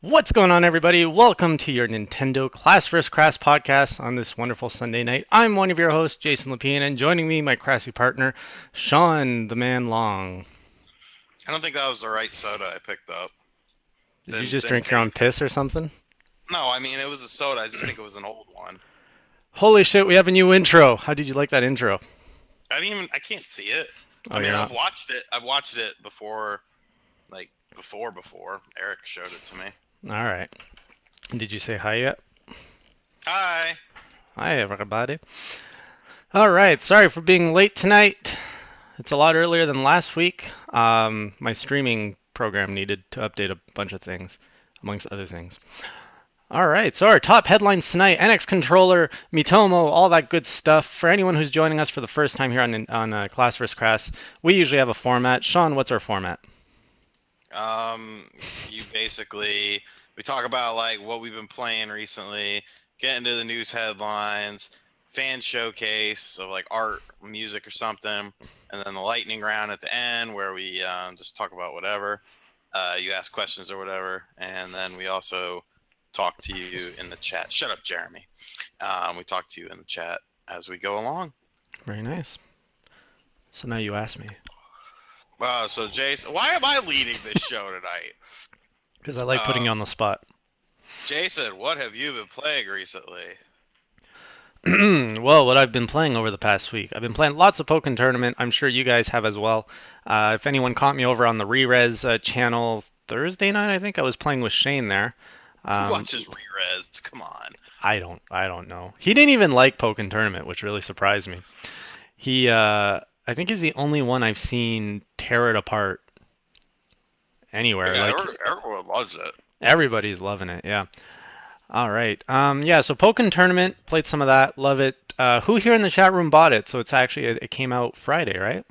What's going on, everybody? Welcome to your Nintendo Class vs. Crass podcast on this wonderful Sunday night. I'm one of your hosts, Jason Lapine, and joining me, my Crassy partner, Sean the Man Long. I don't think that was the right soda I picked up. Did you Didn't just didn't drink your own taste good. piss or something? No, I mean it was a soda. I just think it was an old one. Holy shit, we have a new intro. How did you like that intro? I can't see it. Oh, I you're mean not? I've watched it before, like before. Eric showed it to me. All right. Did you say hi yet? Hi. Hi, everybody. All right. Sorry for being late tonight. It's a lot earlier than last week. My streaming program needed to update a bunch of things, amongst other things. All right, so our top headlines tonight: NX controller, Miitomo, all that good stuff. For anyone who's joining us for the first time here on Class vs. Crass, we usually have a format. Sean, what's our format? You basically we talk about like what we've been playing recently, get into the news headlines, fan showcase of like art, music, or something, and then the lightning round at the end where we just talk about whatever. You ask questions or whatever, and then we also talk to you in the chat. Shut up, Jeremy. We talk to you in the chat as we go along. Very nice. So now you ask me. So Jason, why am I leading this show tonight? Because I like putting you Um, on the spot. Jason, what have you been playing recently? Well, what I've been playing over the past week, I've been playing lots of Pokken Tournament. I'm sure you guys have as well. If anyone caught me over on the Re-Res channel Thursday night, I think I was playing with Shane there. Who Um, watches re-res? Come on. I don't know. He didn't even like Pokken Tournament, which really surprised me. I think he's the only one I've seen tear it apart anywhere. Yeah, Like everyone loves it. everybody's loving it. Yeah. All right. Yeah. So Pokken Tournament, played some of that. Love it. Who here in the chat room bought it? So it came out Friday, right?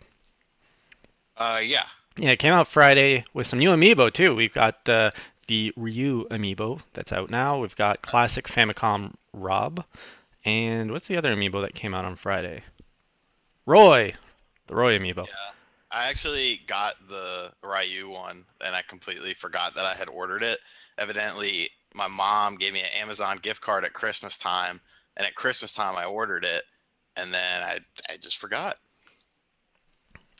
Yeah. Yeah, it came out Friday with some new amiibo too. We've got the Ryu amiibo that's out now. We've got classic Famicom Rob, and what's the other amiibo that came out on Friday? Roy, the Roy amiibo. Yeah. I actually got the Ryu one and I completely forgot that I had ordered it. Evidently, my mom gave me an Amazon gift card at Christmas time, and at Christmas time I ordered it, and then I just forgot.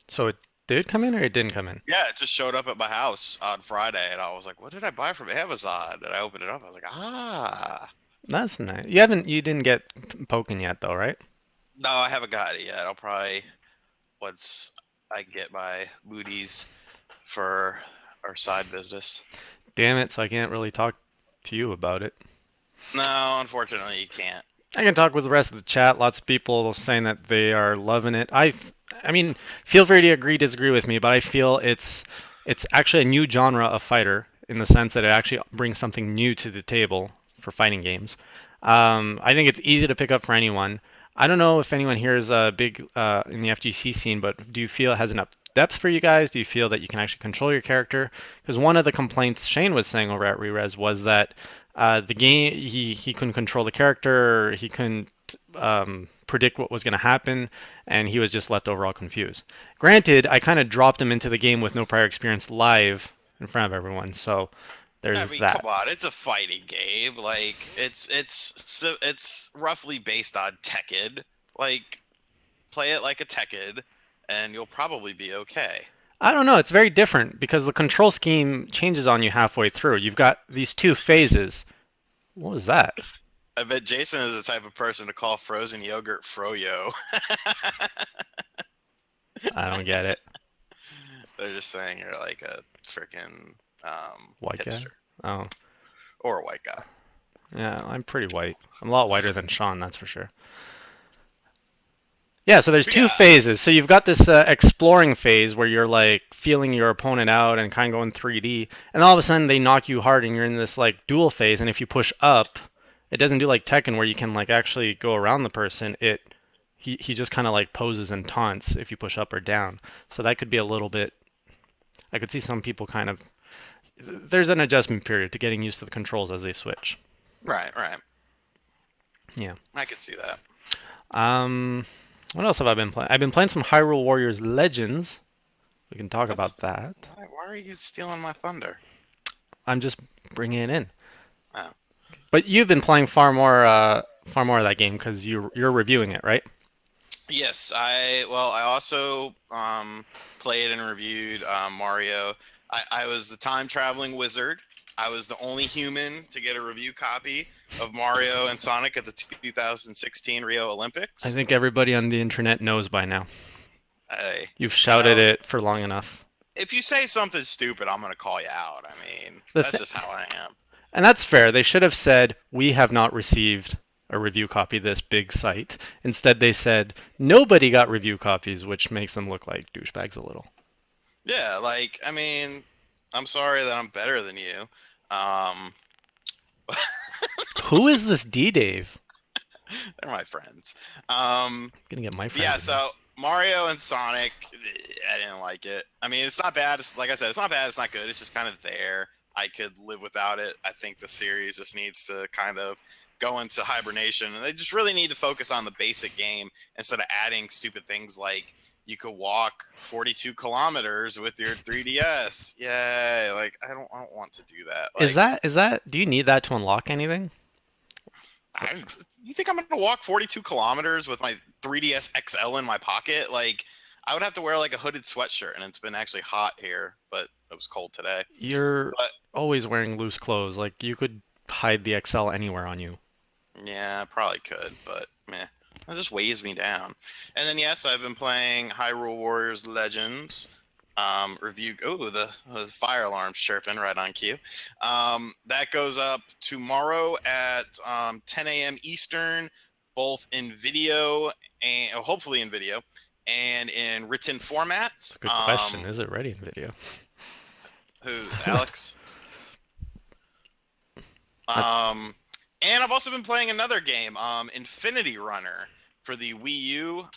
So it did come in or it didn't come in? Yeah, it just showed up at my house on Friday, and I was like, "What did I buy from Amazon?" And I opened it up. I was like, "Ah." That's nice. You didn't get Pokken yet though, right? No, I haven't got it yet. I'll probably once I get my Moody's for our side business. Damn it, so I can't really talk to you about it. No, unfortunately, you can't. I can talk with the rest of the chat. Lots of people saying that they are loving it. I mean, feel free to agree, disagree with me, but I feel it's actually a new genre of fighter in the sense that it actually brings something new to the table for fighting games. I think it's easy to pick up for anyone. I don't know if anyone here is big in the FGC scene, but do you feel it has enough depth for you guys? Do you feel that you can actually control your character? Because one of the complaints Shane was saying over at Rerez was that the game he couldn't control the character, he couldn't predict what was going to happen, and he was just left overall confused. Granted, I kind of dropped him into the game with no prior experience live in front of everyone, so I there's mean, that. come on, it's a fighting game. Like it's roughly based on Tekken. Like play it like a Tekken, and you'll probably be okay. I don't know. It's very different because the control scheme changes on you halfway through. You've got these two phases. What was that? I bet Jason is the type of person to call frozen yogurt froyo. I don't get it. They're just saying you're like a freaking White guy? hipster Oh, or a white guy. yeah. I'm pretty white. I'm a lot whiter than Sean, that's for sure. Yeah, so there's But two yeah, phases. So you've got this exploring phase where you're like feeling your opponent out and kind of going 3D, and all of a sudden they knock you hard and you're in this like dual phase. And if you push up, it doesn't do like Tekken where you can like actually go around the person. He just kind of like poses and taunts if you push up or down. So that could be a little bit. I could see some people kind of. There's an adjustment period to getting used to the controls as they switch. right. Yeah. I could see that. Um, what else have I been playing? I've been playing some Hyrule Warriors Legends. We can talk about That's that. why are you stealing my thunder? I'm just bringing it in. Oh. But you've been playing far more of that game because you're reviewing it, right? Yes, I also played and reviewed Mario. I was the time traveling wizard. I was the only human to get a review copy of Mario and Sonic at the 2016 Rio I Olympics. think everybody on the internet knows by now. I, You've you shouted know, it for long enough. if you say something stupid, I'm gonna call you out. I mean, The that's th- just how I am. and that's fair. They should have said, "We have not received a review copy of this big site." Instead, they said, "Nobody got review copies," which makes them look like douchebags a little. Yeah, like I mean, I'm sorry that I'm better than you. Um, Who is this D Dave? they're my friends. Um, I'm gonna get my friends Yeah, in here. so Mario and Sonic, I didn't like it. I mean, it's not bad. It's, like I said, it's not bad. It's not good. It's just kind of there. I could live without it. I think the series just needs to kind of go into hibernation, and they just really need to focus on the basic game instead of adding stupid things like you could walk 42 kilometers with your 3DS. Yay! Like I don't want to do that. Like Is that? Do you need that to unlock anything? I, you think I'm going to walk 42 kilometers with my 3DS XL in my pocket? Like, I would have to wear like a hooded sweatshirt, and it's been actually hot here, but it was cold today. You're But always wearing loose clothes. Like you could hide the XL anywhere on you. yeah, I probably could, but meh. That just weighs me down. And then yes, I've been playing Hyrule Warriors Legends. Review. Oh, the fire alarm's chirping right on cue. That goes up tomorrow at 10 a.m. Eastern, both in video and hopefully in video and in written format. It's a good question. Is it ready in video? Who Alex? I, Um, and I've also been playing another game, Infinity Runner for the Wii U.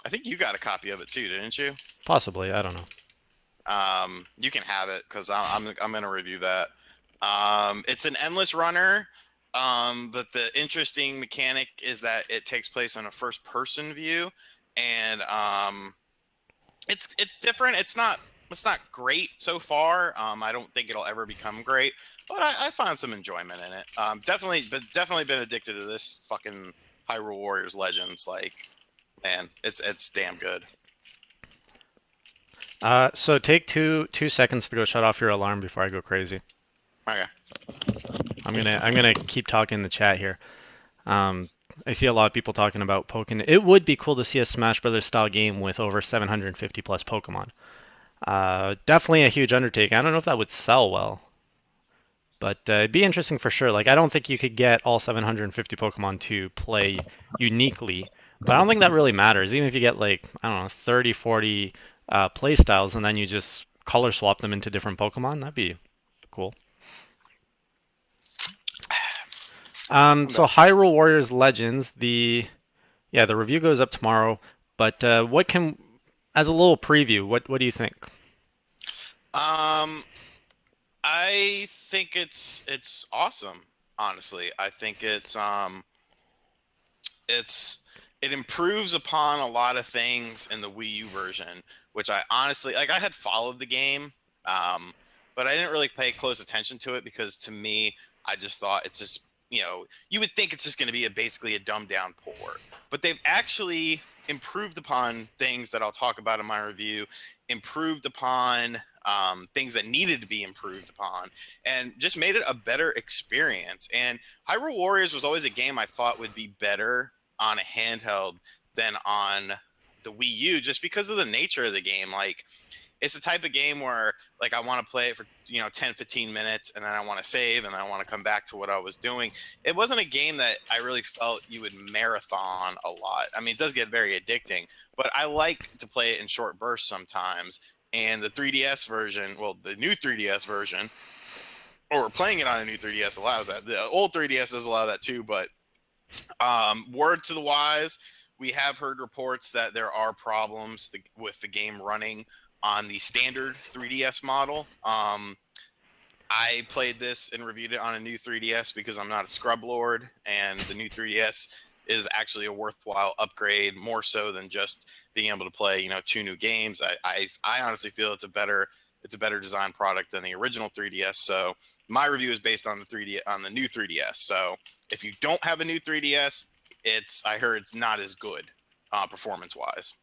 I think you got a copy of it too, didn't you? possibly. I don't know. You can have it because I'm gonna review that. It's an endless runner, but the interesting mechanic is that it takes place on a first person view, and it's different. It's not great so far. I don't think it'll ever become great, but I find some enjoyment in it. Definitely been addicted to this fucking Hyrule Warriors Legends. Like, man, it's damn good. So take two seconds to go shut off your alarm before I go crazy. Okay. I'm gonna keep talking in the chat here. Um, I see a lot of people talking about Pokemon. It would be cool to see a Smash Brothers style game with over 750 plus Pokemon. Definitely a huge undertaking. I don't know if that would sell well, but it'd be interesting for sure. Like I don't think you could get all 750 Pokemon to play uniquely, but I don't think that really matters. Even if you get like I don't know 30, 40 play styles, and then you just color swap them into different Pokemon, that'd be cool. I'm So back. Hyrule Warriors Legends, the review goes up tomorrow. But what can, as a little preview, what do you think? Um, I think it's awesome. Honestly, I think it's it improves upon a lot of things in the Wii U version, which I honestly like. I had followed the game, um, but I didn't really pay close attention to it because to me, I just thought it's just you would think it's just going to be basically a dumbed down port, but they've actually improved upon things that I'll talk about in my review, improved upon things that needed to be improved upon, and just made it a better experience. And Hyrule Warriors was always a game I thought would be better on a handheld than on the Wii U just because of the nature of the game. Like it's the type of game where like I want to play it for 10 15 minutes and then I want to save and then I want to come back to what I was doing. It wasn't a game that I really felt you would marathon a lot. I mean, it does get very addicting, but I like to play it in short bursts sometimes. And the 3DS version, well, the new 3DS version, or playing it on a new 3DS allows that. The old 3DS does allow that too, but word to the wise, we have heard reports that there are problems with the game running on the standard 3DS model. I played this and reviewed it on a new 3DS because I'm not a scrub lord, and the new 3DS is actually a worthwhile upgrade, more so than just being able to play, two new games. I honestly feel it's a better it's a better design product than the original 3DS. So my review is based on the 3D on the new 3DS. So if you don't have a new 3DS, I heard it's not as good performance wise.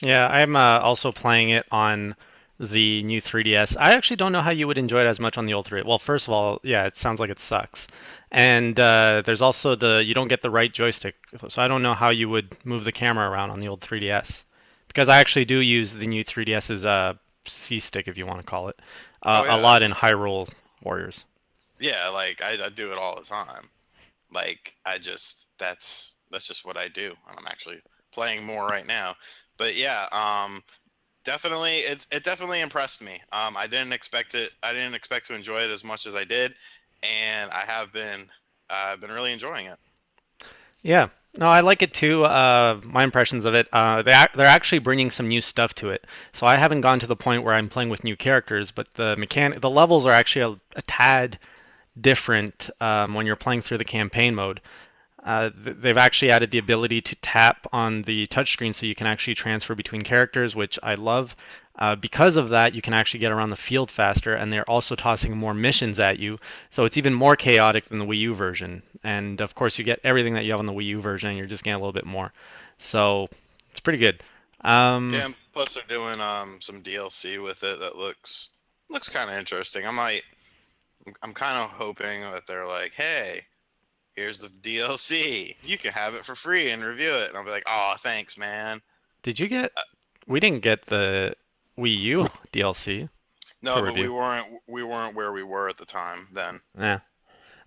Yeah, I'm also playing it on the new 3DS. I actually don't know how you would enjoy it as much on the old 3. Well, first of all, yeah, it sounds like it sucks. And there's also you don't get the right joystick, so I don't know how you would move the camera around on the old 3DS. Because I actually do use the new 3DS's C stick, if you want to call it, Oh a yeah, lot in that's Hyrule Warriors. yeah. Like I do it all the time. Like that's just what I do, and I'm actually playing more right now. But yeah, definitely it definitely impressed me. I didn't expect it. I didn't expect to enjoy it as much as I did, and I've been really enjoying it. Yeah. No, I like it too. My impressions of it, they're actually bringing some new stuff to it. So I haven't gone to the point where I'm playing with new characters, but the levels are actually a tad different when you're playing through the campaign mode. They've actually added the ability to tap on the touchscreen so you can actually transfer between characters, which I love. Because of that, you can actually get around the field faster, and they're also tossing more missions at you, so it's even more chaotic than the Wii U version. And of course, you get everything that you have on the Wii U version, and you're just getting a little bit more. So it's pretty good. Um, Yeah, and plus they're doing some DLC with it that looks kind of interesting. I'm kind of hoping that they're like, hey, here's the DLC. You can have it for free and review it. And I'll be like, oh, thanks, man. did you get? We didn't get the Wii U DLC to No, but review. we weren't where we were at the time then. Yeah.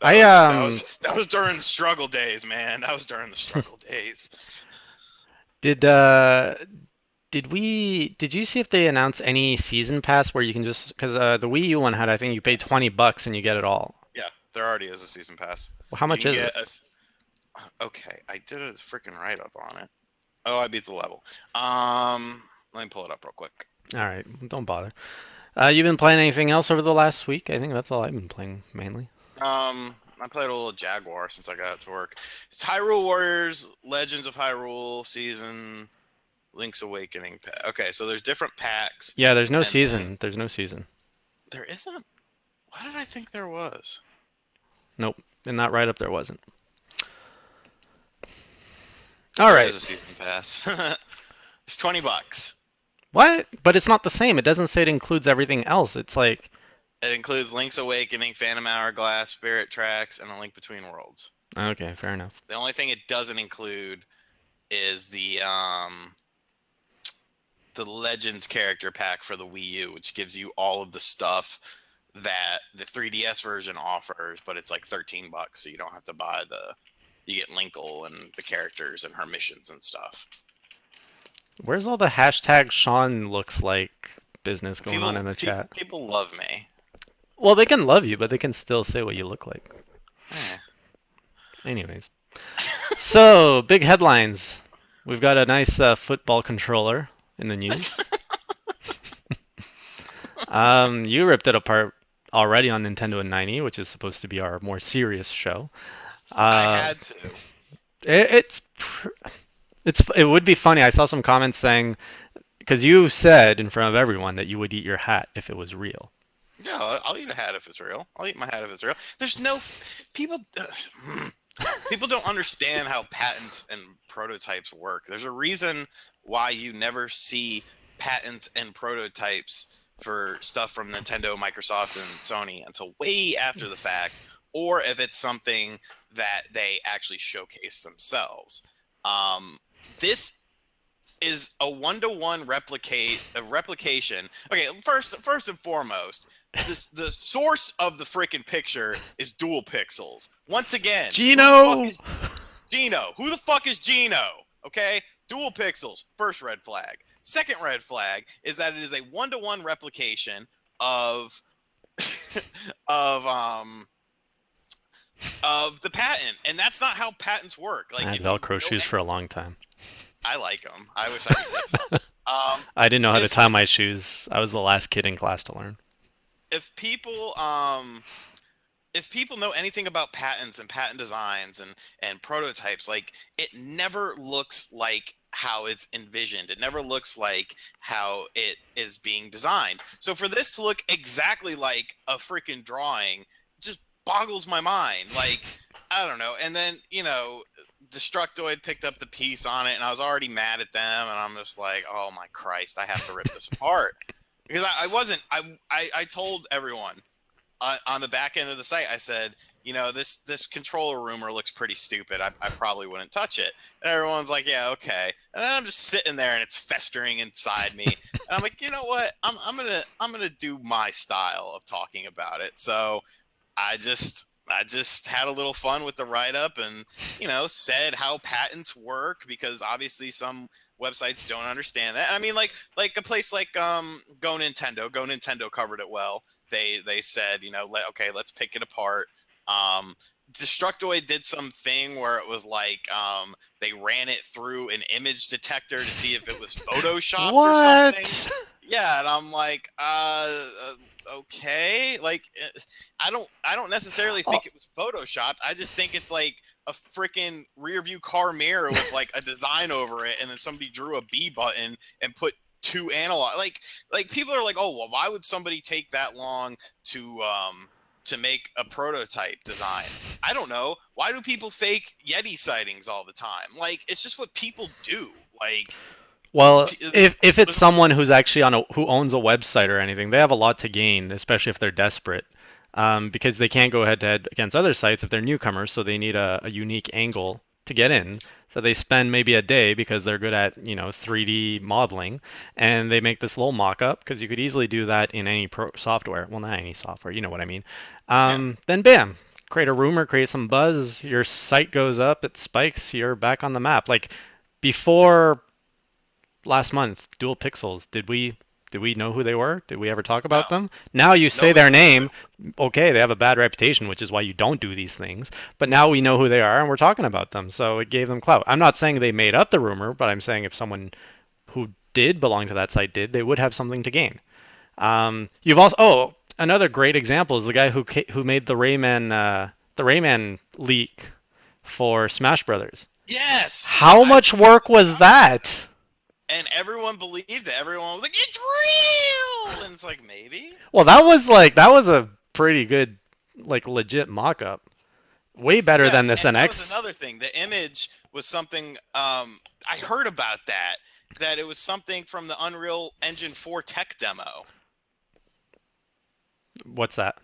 That I was that was during the struggle days, man. That was during the struggle days. did did you see if they announced any season pass where you can just because the Wii U one had I think you pay Yes. $20 and you get it all. Yeah, there already is a season pass. Well, how You much can is it? get a. Okay, I did a freaking write up on it. Oh, I beat the level. Let me pull it up real quick. All right, don't bother. You've been playing anything else over the last week? I think that's all I've been playing mainly. I played a little Jaguar since I got it to work. It's Hyrule Warriors Legends of Hyrule Season Link's Awakening pack. Okay, so there's different packs, Yeah, there's no and then season. There's no season. there isn't. Why did I think there was? Nope. In that write up there wasn't. All There right. is a season pass. It's $20. What? But it's not the same. It doesn't say it includes everything else. It's like It includes Link's Awakening, Phantom Hourglass, Spirit Tracks, and A Link Between Worlds. okay, fair enough. The only thing it doesn't include is the Legends character pack for the Wii U, which gives you all of the stuff that the 3DS version offers, but it's like $13, so you don't have to buy the. You get Linkle and the characters and her missions and stuff. Where's all the hashtag Sean looks like business going on in the chat? People love me. Well, they can love you, but they can still say what you look like. Eh. Anyways. So, big headlines. We've got a nice football controller in the news. You ripped it apart already on Nintendo and 90, which is supposed to be our more serious show. I Uh, had to. it, it's it would be funny. I saw some comments saying because you said in front of everyone that you would eat your hat if it was real. Yeah, I'll eat a hat if it's real. I'll eat my hat if it's real. There's no people. People don't understand how patents and prototypes work. There's a reason why you never see patents and prototypes for stuff from Nintendo, Microsoft, and Sony until way after the fact, or if it's something that they actually showcase themselves. Um, this is a one-to-one replication. Okay, first and foremost, the source of the freaking picture is dual pixels. Once again, who the fuck Gino. is Gino? Who the fuck is Gino? Okay, dual pixels. First red flag. Second red flag is that it is a one-to-one replication of of um of the patent, and that's not how patents work. I Like had if you Velcro know shoes for a long time. I like them. I wish I could get some. Um, I didn't know how to if tie my shoes. I was the last kid in class to learn. if people if people know anything about patents and patent designs and prototypes, like it never looks like how it's envisioned. It never looks like how it is being designed. So for this to look exactly like a freaking drawing just boggles my mind. Like, I don't know. And then, Destructoid picked up the piece on it, and I was already mad at them, and I'm just like, oh my Christ, I have to rip this apart. Because I wasn't, I told everyone on the back end of the site, I said, this controller rumor looks pretty stupid. I probably wouldn't touch it. And everyone's like, yeah, okay. And then I'm just sitting there and it's festering inside me. And I'm like, you know what? I'm gonna do my style of talking about it. So I just had a little fun with the write up and said how patents work, because obviously some websites don't understand that. I mean, like a place like Go Nintendo. Go Nintendo covered it well. They said, okay, let's pick it apart. Um, Destructoid did some thing where it was like they ran it through an image detector to see if it was photoshopped or something. What? Yeah, and I'm like, okay, like I don't necessarily Oh, think it was photoshopped. I just think it's like a freaking rear view car mirror with like a design over it, and then somebody drew a B button and put two analog. Like people are like, oh well, why would somebody take that long to make a prototype design? I don't know. Why do people fake Yeti sightings all the time? Like, it's just what people do. Like, well, p- if it's there's someone who's actually who owns a website or anything, they have a lot to gain, especially if they're desperate, because they can't go head to head against other sites if they're newcomers. So they need a unique angle to get in. So they spend maybe a day because they're good at 3D modeling, and they make this little mock-up because you could easily do that in any software. Well, not any software, you know what I mean. yeah, Then bam, create a rumor, create some buzz. Your site goes up, it spikes. You're back on the map. Like before last month, Dual Pixels. Did we know who they were? Did we ever talk about no, them? Now you say nobody their knew who they name. were. Okay, they have a bad reputation, which is why you don't do these things. But now we know who they are and we're talking about them. So it gave them clout. I'm not saying they made up the rumor, but I'm saying if someone who did belong to that site did, they would have something to gain. You've also another great example is the guy who made the Rayman leak for Smash Brothers. Yes, How I much forgot work all was about that. that? And everyone believed it. Everyone was like, "It's real," and it's like maybe. Well, that was a pretty good, like legit mock-up. Way better Yeah, than this and that was NX. another thing. The image was something I heard about that it was something from the Unreal Engine 4 tech demo. What's that?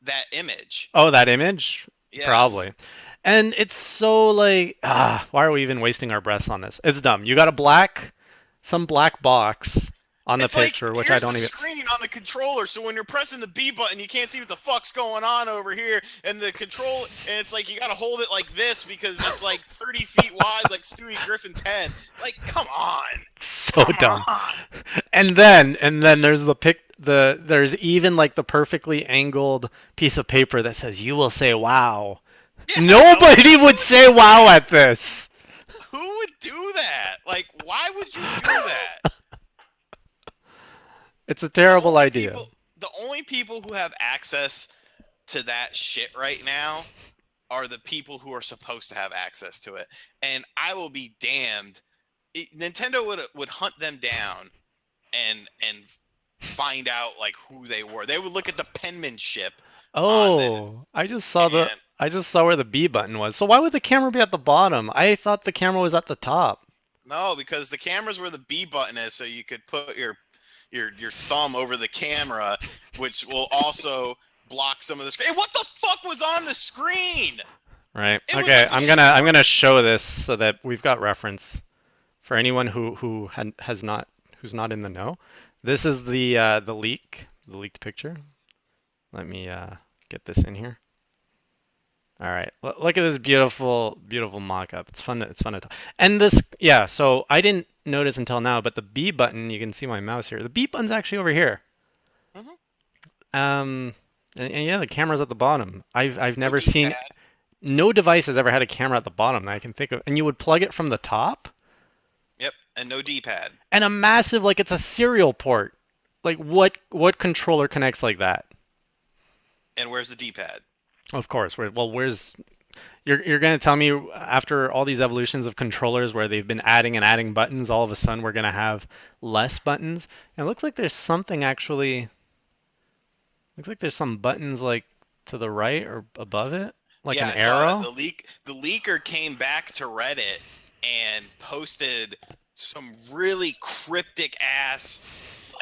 That image. Oh, that image? Yes. Probably. And it's so like, why are we even wasting our breaths on this? It's dumb. You got some black box on the It's like, picture, which I here's the don't even. screen on the controller, so when you're pressing the B button, you can't see what the fuck's going on over here. And the control, and it's like you gotta hold it like this because it's like 30 feet wide, like Stewie Griffin's head. Like, come on, So come dumb. on. And then there's even like the perfectly angled piece of paper that says you will say wow. Yeah, like Nobody would say wow at this. who would do that? Like, why would you do that? It's a The terrible only idea. people, the only people who have access to that shit right now are the people who are supposed to have access to it. And I will be damned. Nintendo would hunt them down and find out like who they were. They would look at the penmanship on them, Oh, and I just saw where the B button was. So why would the camera be at the bottom? I thought the camera was at the top. no, because the camera's where the B button is, so you could put your thumb over the camera, which will also block some of the screen. And what the fuck was on the screen? Right. It was Okay, like a I'm gonna shark. show this so that we've got reference for anyone who's not in the know. This is the leaked picture. Let me get this in here. All right. Look at this beautiful, beautiful mock-up. It's fun to talk. And this, yeah. So I didn't notice until now, but the B button, you can see my mouse here. The B button's actually over here. Mhm. Um, and yeah, the camera's at the bottom. I've No never D seen pad. no device has ever had a camera at the bottom that I can think of. And you would plug it from the top, Yep, and no D pad. and a massive like it's a serial port. Like what controller connects like that? And where's the D pad? Of course. Where's You're gonna tell me after all these evolutions of controllers where they've been adding and adding buttons, all of a sudden we're gonna have less buttons? It looks like there's something actually. Looks like there's some buttons like to the right or above it, like Yeah, an I saw that arrow. the leaker came back to Reddit and posted some really cryptic ass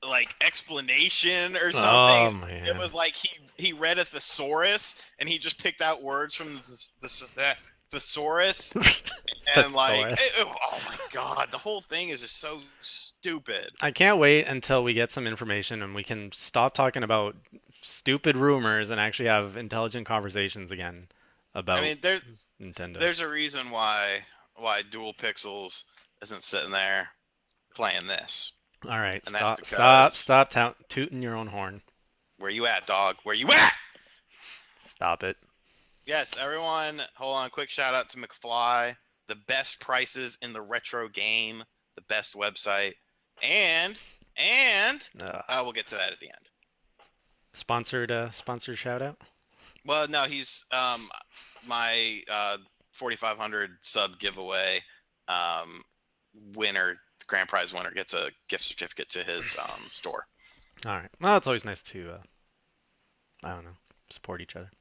like explanation or something. Oh It man, was like he read a thesaurus and he just picked out words from the thesaurus and like thesaurus. oh my god, the whole thing is just so stupid. I can't wait until we get some information and we can stop talking about stupid rumors and actually have intelligent conversations again I about mean, Nintendo. there's a reason why Dual Pixels isn't sitting there playing this, All right, and that's stop, because tooting your own horn. where you at, dog? Where you at? Stop it. Yes, everyone, hold on. Quick shout out to McFly, the best prices in the retro game, the best website, and and Uh, we'll get to that at the end. sponsored shout out. Well, no, he's my 4,500 sub giveaway um winner, grand prize winner gets a gift certificate to his store. All right. Well, it's always nice to I don't know, support each other.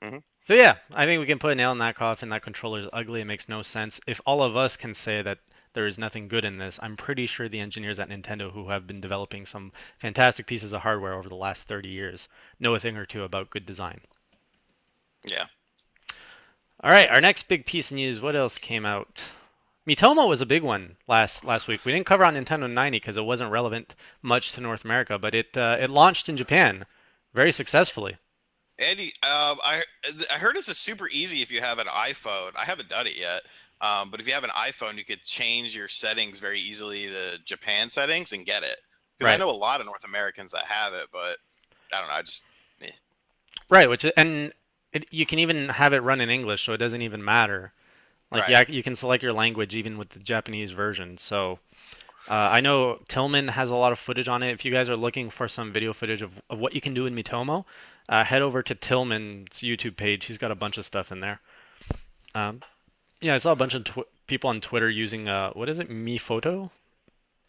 Hmm. So yeah, I think we can put a nail in that coffin. That controller is ugly. It makes no sense. If all of us can say that there is nothing good in this, I'm pretty sure the engineers at Nintendo who have been developing some fantastic pieces of hardware over the last 30 years know a thing or two about good design. Yeah. All right, our next big piece of news. What else came out? Miitomo was a big one last week. We didn't cover on Nintendo 90 because it wasn't relevant much to North America, but it launched in Japan very successfully. Andy, I heard this is super easy if you have an iPhone. I haven't done it yet, but if you have an iPhone, you could change your settings very easily to Japan settings and get it. Because I Right. know a lot of North Americans that have it, but I don't know. I just Right, you can even have it run in English, so it doesn't even matter. Like, right. yeah, you can select your language even with the Japanese version. So I know Tillman has a lot of footage on it. If you guys are looking for some video footage of what you can do in Miitomo, head over to Tillman's YouTube page. He's got a bunch of stuff in there. Um, yeah, I saw a bunch of people on Twitter using what is it, Mi Photo?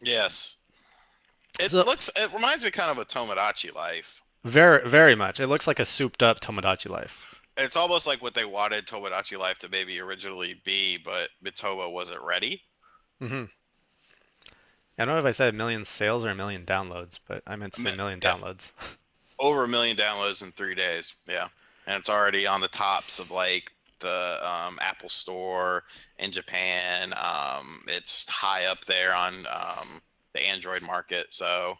Yes, it So looks. It reminds me kind of a Tomodachi Life. very much. It looks like a souped up Tomodachi Life. It's almost like what they wanted Tomodachi Life to maybe originally be, but Mitomo wasn't ready. Hmm. I don't know if I said a million sales or a million downloads, but I meant to I say mean, million yeah, downloads. over a million downloads in 3 days. Yeah, and it's already on the tops of like the Apple Store in Japan. It's high up there on the Android market. So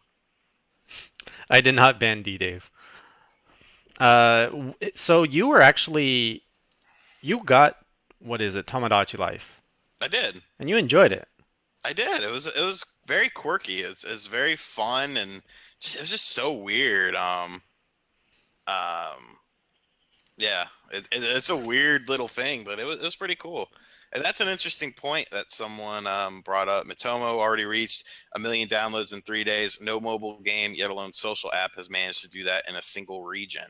I did not ban D Dave. So you were actually you got what is it, Tomodachi Life, I did. and you enjoyed it. I did. It was very quirky. It's very fun and it was just so weird. Um, yeah, it's a weird little thing, but it was pretty cool. And that's an interesting point that someone brought up. Mitomo already reached a million downloads in 3 days. No mobile game, yet alone social app, has managed to do that in a single region.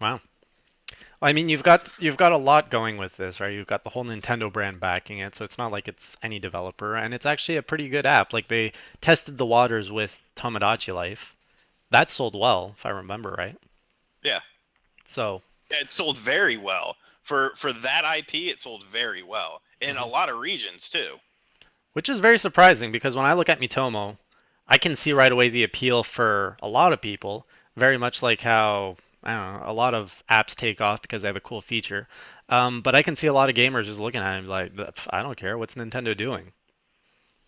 Wow. Well, I mean, you've got a lot going with this, right? You've got the whole Nintendo brand backing it, so it's not like it's any developer, and it's actually a pretty good app. Like they tested the waters with Tomodachi Life. That sold well, if I remember right. Yeah, So, it sold very well for that IP. It sold very well in a mhm. lot of regions too. Which is very surprising because when I look at Miitomo, I can see right away the appeal for a lot of people, very much like how I don't know, a lot of apps take off because they have a cool feature. But I can see a lot of gamers just looking at it and be like, I don't care, what's Nintendo doing?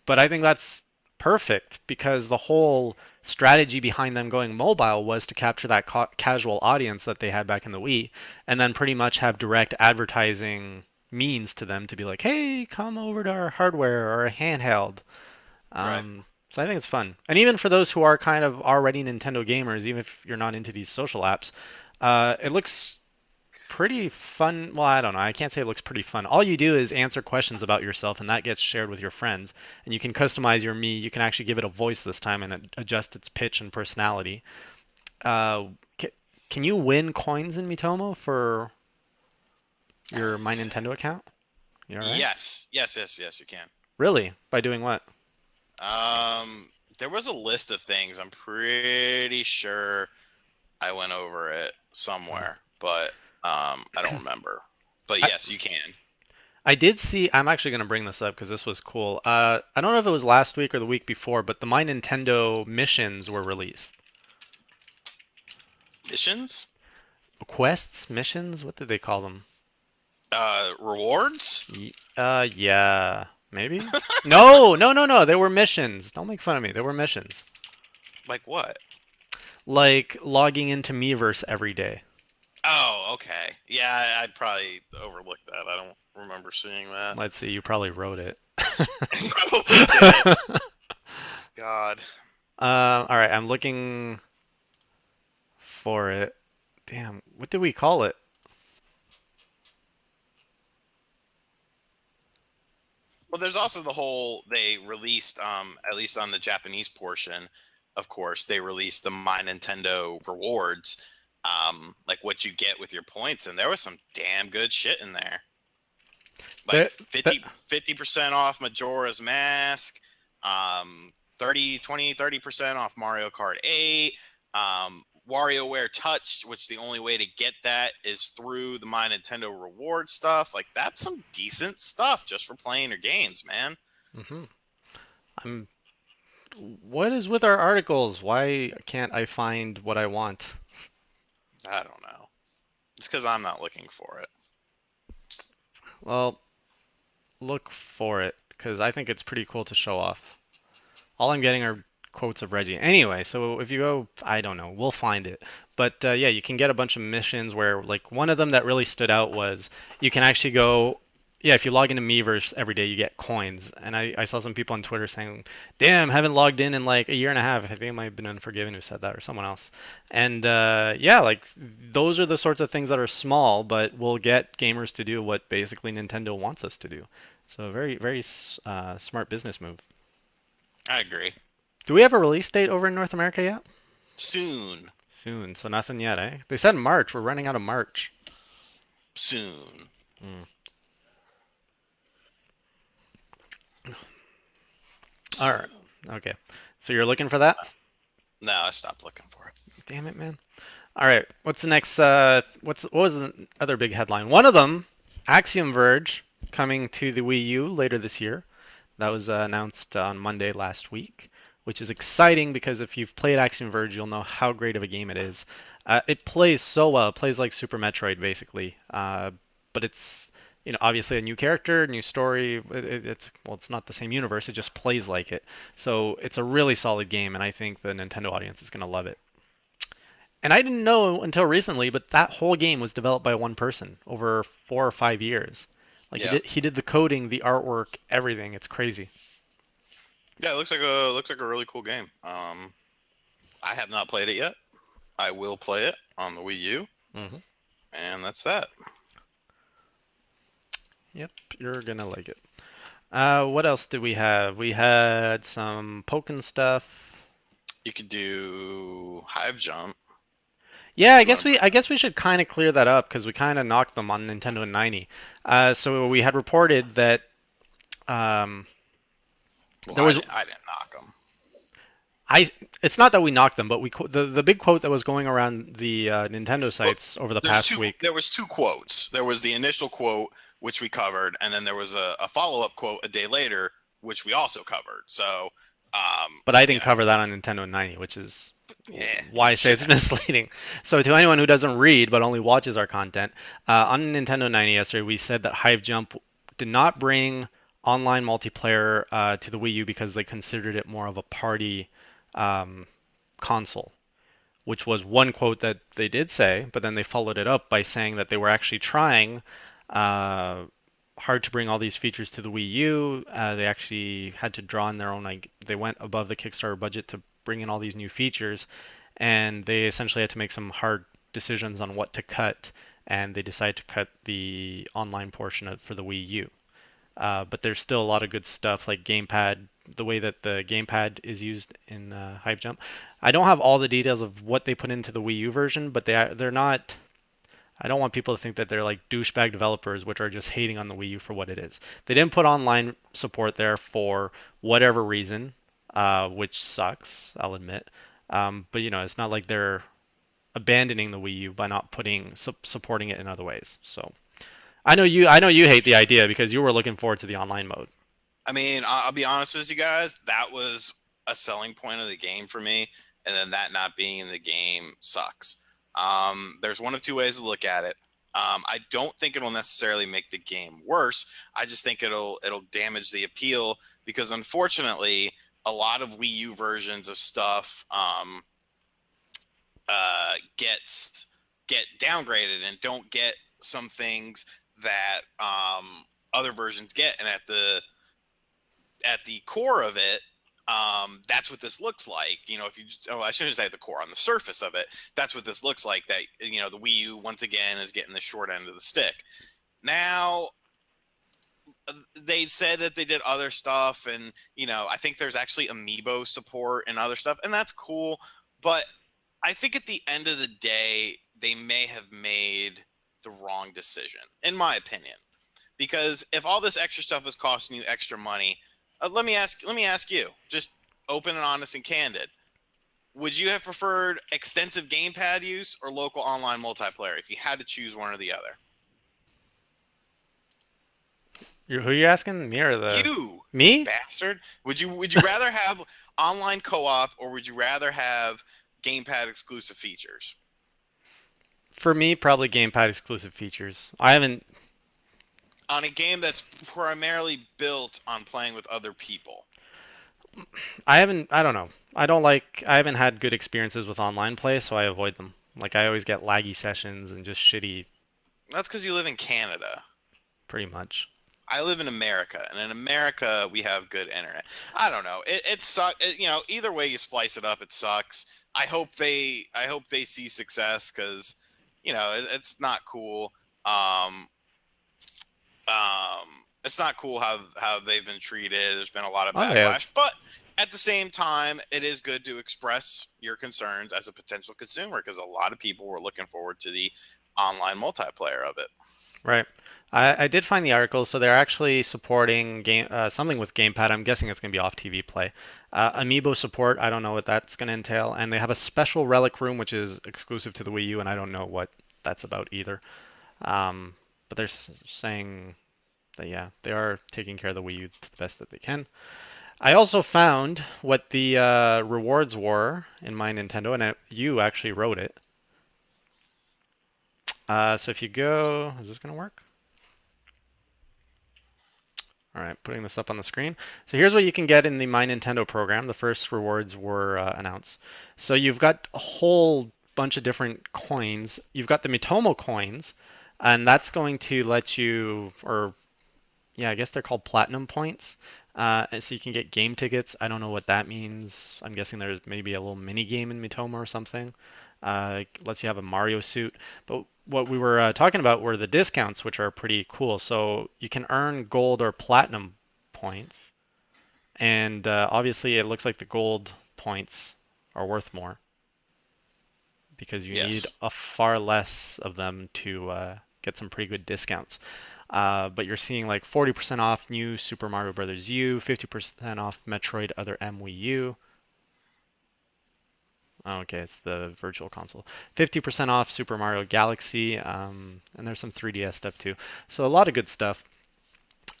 But I think that's perfect because the whole strategy behind them going mobile was to capture that casual audience that they had back in the Wii and then pretty much have direct advertising means to them to be like, hey, come over to our hardware or a handheld. Right. So I think it's fun. And even for those who are kind of already Nintendo gamers, even if you're not into these social apps, it looks pretty fun. Well, I don't know. I can't say it looks pretty fun. All you do is answer questions about yourself, and that gets shared with your friends. And you can customize your me. You can actually give it a voice this time and adjust its pitch and personality. Uh, can you win coins in Miitomo for? Your My Nintendo account? You all right? Yes, you can. Really? By doing what? There was a list of things. I'm pretty sure I went over it Hmm. somewhere, but I don't remember. But I yes, you can. I did see. I'm actually going to bring this up because this was cool. I don't know if it was last week or the week before, but the My Nintendo missions were released. Missions? Quests, missions. What did they call them? Rewards? Yeah, maybe. No, no, no, no. They were missions. Don't make fun of me. They were missions. Like what? Like logging into Miiverse every day. Oh, okay. Yeah, I'd probably overlook that. I don't remember seeing that. Let's see. You probably wrote it. I probably did. God. All right. I'm looking for it. Damn. What did we call it? Well, there's also the whole they released at least on the Japanese portion, of course, they released the My Nintendo rewards, like what you get with your points, and there was some damn good shit in there. Like That that. 50% off Majora's Mask, um 30% off Mario Kart 8, WarioWare Touch, which the only way to get that is through the My Nintendo reward stuff. Like that's some decent stuff just for playing your games, man. Hmm. I'm. What is with our articles? Why can't I find what I want? I don't know. It's because I'm not looking for it. Well, look for it because I think it's pretty cool to show off. All I'm getting are quotes of Reggie. Anyway, so if you go, I don't know, we'll find it. But yeah, you can get a bunch of missions where, like, one of them that really stood out was you can actually go. Yeah, if you log into Miiverse every day, you get coins. And I saw some people on Twitter saying, "Damn, haven't logged in like a year and a half." I think it might have been Unforgiven who said that, or someone else. And yeah, like those are the sorts of things that are small, but will get gamers to do what basically Nintendo wants us to do. So very, very smart business move. I agree. Do we have a release date over in North America yet? Soon. Soon, so nothing yet, eh? They said March. We're running out of March. Soon. Mm. All right. Soon. Okay. So you're looking for that? No, I stopped looking for it. Damn it, man. All right. What's the next? What was the other big headline? One of them, Axiom Verge, coming to the Wii U later this year. That was announced on Monday last week, which is exciting because if you've played Axiom Verge, you'll know how great of a game it is. It plays so well. It plays like Super Metroid, basically. But it's obviously a new character, new story. It's well, it's not the same universe. It just plays like it. So it's a really solid game, and I think the Nintendo audience is gonna love it. And I didn't know until recently, but that whole game was developed by one person over 4 or 5 years. Like he Yeah. did the coding, the artwork, everything. It's crazy. Yeah, it looks like a really cool game. I have not played it yet. I will play it on the Wii U, Hmm. and that's that. Yep, you're gonna like it. What else did we have? We had some Pokken stuff. You could do Hive Jump Yeah, if you want to bring. I guess we should kind of clear that up because we kind of knocked them on Nintendo 90. So we had reported that um, Well, there was I didn't knock them. I. It's not that we knocked them, but the big quote that was going around the Nintendo Well, sites over the past week. There was two quotes. There was the initial quote which we covered, and then there was a follow up quote a day later which we also covered. So, But I didn't yeah, cover that on Nintendo 90, which is yeah, why I say shit it's happens. misleading. So to anyone who doesn't read but only watches our content, on Nintendo 90 yesterday we said that Hive Jump did not bring online multiplayer to the Wii U because they considered it more of a party um, console, which was one quote that they did say, but then they followed it up by saying that they were actually trying uh, hard to bring all these features to the Wii U. They actually had to draw in their own, like, they went above the Kickstarter budget to bring in all these new features, and they essentially had to make some hard decisions on what to cut, and they decided to cut the online portion for the Wii U. But there's still a lot of good stuff like gamepad, the way that the gamepad is used in Hive Jump. I don't have all the details of what they put into the Wii U version, but they're not. I don't want people to think that they're like douchebag developers, which are just hating on the Wii U for what it is. They didn't put online support there for whatever reason, which sucks, I'll admit. But it's not like they're abandoning the Wii U by not putting supporting it in other ways. So I know you hate the idea because you were looking forward to the online mode. I mean, I'll be honest with you guys, that was a selling point of the game for me, and then that not being in the game sucks. There's one of two ways to look at it. I don't think it'll necessarily make the game worse. I just think it'll damage the appeal because unfortunately, a lot of Wii U versions of stuff get downgraded and don't get some things that other versions get, and at the core of it, that's what this looks like. If you just, I shouldn't say at the core, on the surface of it, that's what this looks like. That the Wii U once again is getting the short end of the stick. Now they said that they did other stuff, and I think there's actually amiibo support and other stuff, and that's cool. But I think at the end of the day, they may have made the wrong decision, in my opinion. Because if all this extra stuff is costing you extra money, let me ask you, just open and honest and candid. Would you have preferred extensive gamepad use or local online multiplayer if you had to choose one or the other? Who are you asking? Me or the You me? bastard. Would you rather have online co-op or would you rather have gamepad exclusive features For me, probably gamepad exclusive features. I haven't on a game that's primarily built on playing with other people? I don't know. I haven't had good experiences with online play, so I avoid them. Like I always get laggy sessions and just shitty That's because you live in Canada. pretty much. I live in America, and in America we have good internet. I don't know. It sucks. Either way you splice it up, it sucks. I hope they see success because it's not cool. Um, it's not cool how they've been treated. There's been a lot of Oh, they have. backlash, but at the same time, it is good to express your concerns as a potential consumer because a lot of people were looking forward to the online multiplayer of it. Right. I did find the article, so they're actually supporting something with gamepad. I'm guessing it's going to be off TV play. Amiibo support, I don't know what that's going to entail, and they have a special relic room which is exclusive to the Wii U, and I don't know what that's about either. But they're saying that yeah, they are taking care of the Wii U to the best that they can. I also found what the rewards were in my Nintendo, and you actually wrote it. So if you go, is this going to work? All right, putting this up on the screen. So here's what you can get in the My Nintendo program. The first rewards were announced. So you've got a whole bunch of different coins. You've got the Miitomo coins, and that's going to let you, or yeah, I guess they're called platinum points. And so you can get game tickets. I don't know what that means. I'm guessing there's maybe a little mini game in Miitomo or something. It lets you have a Mario suit. But what we were talking about were the discounts, which are pretty cool. So you can earn gold or platinum points. And obviously, it looks like the gold points are worth more because you need Yes. a far less of them to get some pretty good discounts. But you're seeing like 40% off new Super Mario Brothers U, 50% off Metroid Other M Wii U. Oh, okay, it's the Virtual Console. 50% off Super Mario Galaxy, and there's some 3DS stuff too. So a lot of good stuff.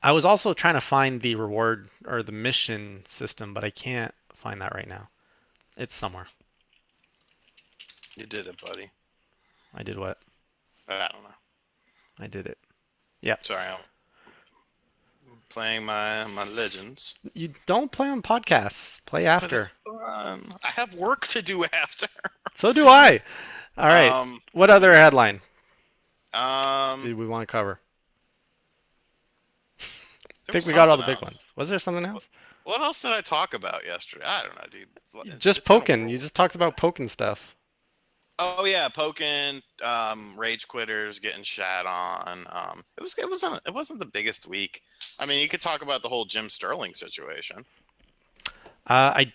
I was also trying to find the reward or the mission system, but I can't find that right now. It's somewhere. You did it, buddy. I did what? I don't know. I did it. Yeah. Sorry, I'm playing my legends. You don't play on podcasts. Play But it's after. fun. I have work to do after. So do I. All right. Um, What other headline um, did we want to cover? I there was think we got all something the big else. ones. Was there something What, else? what else did I talk about yesterday? I don't know, dude. Just It's been a poking. You whirlwind. just talked about poking stuff. Oh yeah, poking, rage quitters getting shat on. It wasn't the biggest week. I mean, you could talk about the whole Jim Sterling situation. I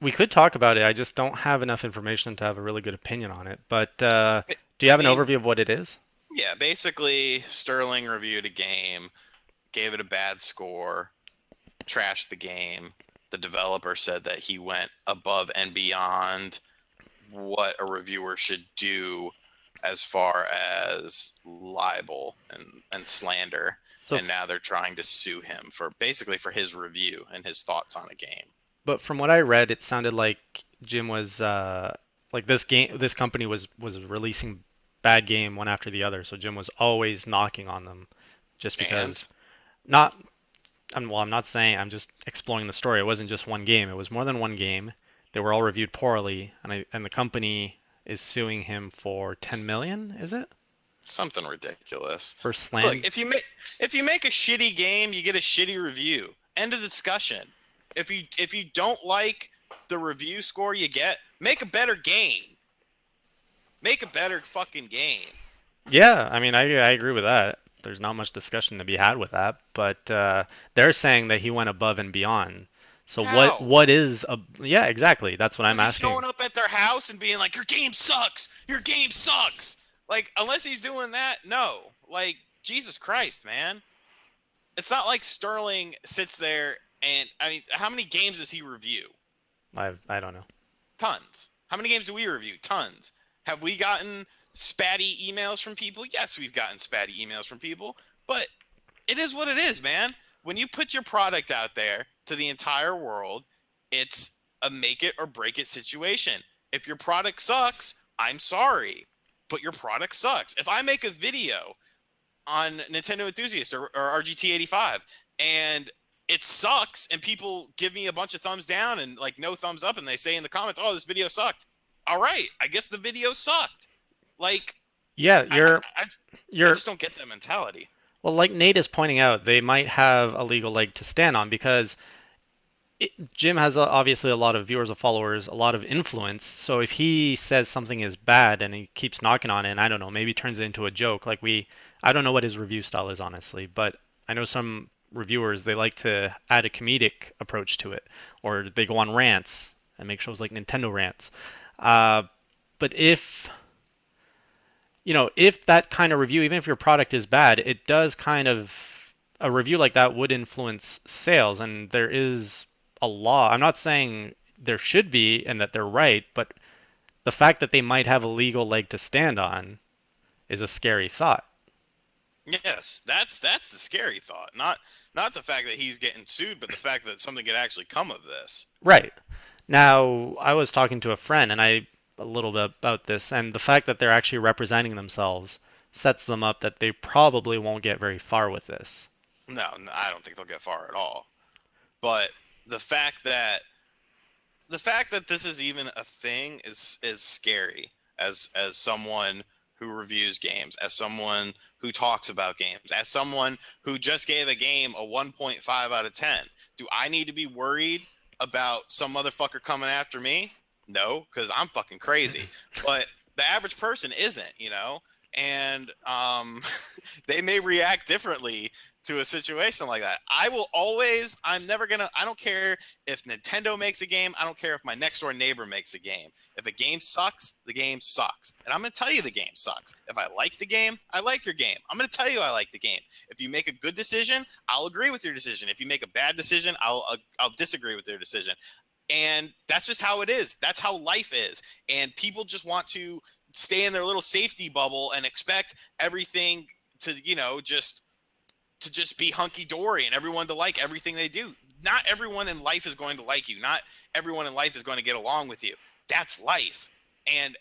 we could talk about it. I just don't have enough information to have a really good opinion on it. But I do you I have an mean, overview of what it is? Yeah, basically, Sterling reviewed a game, gave it a bad score, trashed the game. The developer said that he went above and beyond what a reviewer should do as far as libel and slander. So, And now they're trying to sue him for basically for his review and his thoughts on a game. but from what I read, it sounded like Jim was like this company was releasing bad game one after the other. So Jim was always knocking on them, just And because not. I'm not saying I'm just exploring the story. It wasn't just one game. It was more than one game. They were all reviewed poorly, and the company is suing him for 10 million. Is it something ridiculous. for Look, sland? if you make a shitty game, you get a shitty review. End of discussion. If you don't like the review score you get, make a better game. Make a better fucking game. Yeah, I mean, I agree with that. There's not much discussion to be had with that, but they're saying that he went above and beyond. So How? what is a yeah, exactly. That's what I'm Was he asking. showing up at their house and being like, "Your game sucks. Your game sucks." Like, unless he's doing that, no. Like, Jesus Christ, man. It's not like Sterling sits there and I mean, how many games does he review? I don't know. Tons. How many games do we review? Tons. Have we gotten spatty emails from people? Yes, we've gotten spatty emails from people, but it is what it is, man. When you put your product out there to the entire world, it's a make it or break it situation. If your product sucks, I'm sorry, but your product sucks. If I make a video on Nintendo Enthusiast or RGT 85 and it sucks and people give me a bunch of thumbs down and like no thumbs up and they say in the comments, "Oh, this video sucked." All right, I guess the video sucked. Like Yeah, I I, I I you're just don't get that mentality. well, like Nate is pointing out, they might have a legal leg to stand on because Jim has obviously a lot of viewers, of followers, a lot of influence. So if he says something is bad and he keeps knocking on it, and I don't know, maybe turns it into a joke. I don't know what his review style is honestly, but I know some reviewers they like to add a comedic approach to it, or they go on rants and make shows like Nintendo rants. Uh, but if that kind of review, even if your product is bad, it does kind of a review like that would influence sales, and there is a law. I'm not saying there should be and that they're right, but the fact that they might have a legal leg to stand on is a scary thought. Yes, that's the scary thought. Not the fact that he's getting sued, but the fact that something could actually come of this. Right. Now, I was talking to a friend and I a little bit about this, and the fact that they're actually representing themselves sets them up that they probably won't get very far with this. No, no, I don't think they'll get far at all. But the fact that the fact that this is even a thing is scary as someone who reviews games, as someone who talks about games, as someone who just gave a game a 1.5 out of 10. Do I need to be worried about some motherfucker coming after me? No, because I'm fucking crazy. But the average person isn't. And they may react differently to a situation like that. I'm never gonna, I don't care if Nintendo makes a game. I don't care if my next door neighbor makes a game. If a game sucks, the game sucks. And I'm going to tell you the game sucks. If I like the game, I like your game. I'm going to tell you I like the game. If you make a good decision, I'll agree with your decision. If you make a bad decision, I'll disagree with your decision. And that's just how it is. That's how life is. And people just want to stay in their little safety bubble and expect everything to just be hunky dory and everyone to like everything they do. Not everyone in life is going to like you. Not everyone in life is going to get along with you. That's life. And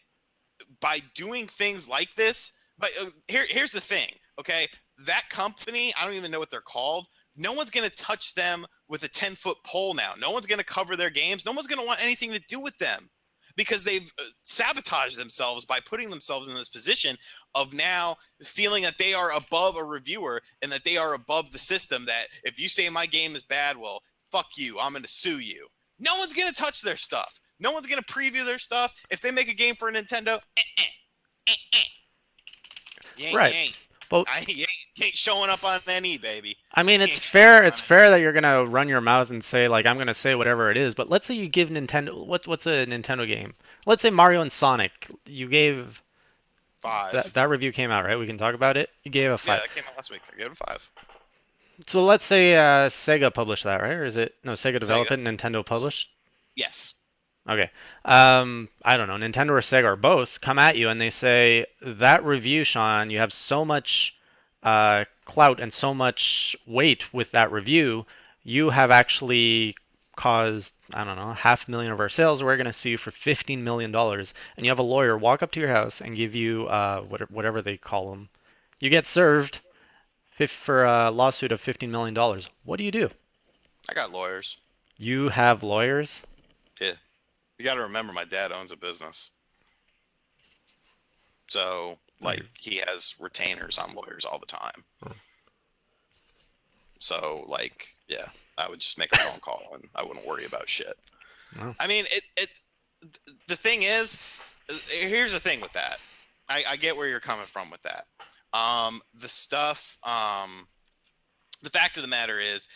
by doing things like this, but here's the thing, okay? That company, I don't even know what they're called. No one's going to touch them with a 10-foot pole now. No one's going to cover their games. No one's going to want anything to do with them because they've sabotaged themselves by putting themselves in this position of now feeling that they are above a reviewer and that they are above the system, that if you say my game is bad, well, fuck you, I'm going to sue you. No one's going to touch their stuff. No one's going to preview their stuff. If they make a game for a Nintendo, you ain't, you Right. ain't, Well, you ain't showing up on NE, baby. I mean, You it's ain't showing fair. up It's on fair that you're gonna run your mouth and say like I'm gonna say whatever it is. But let's say you give Nintendo what's a Nintendo game? Let's say Mario and Sonic. You gave 5. That review came out, right? We can talk about it. You gave a Yeah, five. that came out last week. I gave it a 5. So let's say Sega published that, right? Or is it no Sega developed Sega. it, and Nintendo published? Yes. Okay. I don't know. Nintendo or Sega or both come at you and they say that review, Sean, you have so much clout and so much weight with that review. You have actually caused, I don't know, 500,000 of our sales. We're going to sue you for $15 million. And you have a lawyer walk up to your house and give you whatever they call them. You get served for a lawsuit of $15 million. What do you do? I got lawyers. You have lawyers? Yeah. You got to remember, my dad owns a business. So, Oh, like, he has retainers on lawyers all the time. So, like, yeah, I would just make a phone call and I wouldn't worry about shit. oh, I mean, the thing is, here's the thing with that. I get where you're coming from with that. The stuff, the fact of the matter is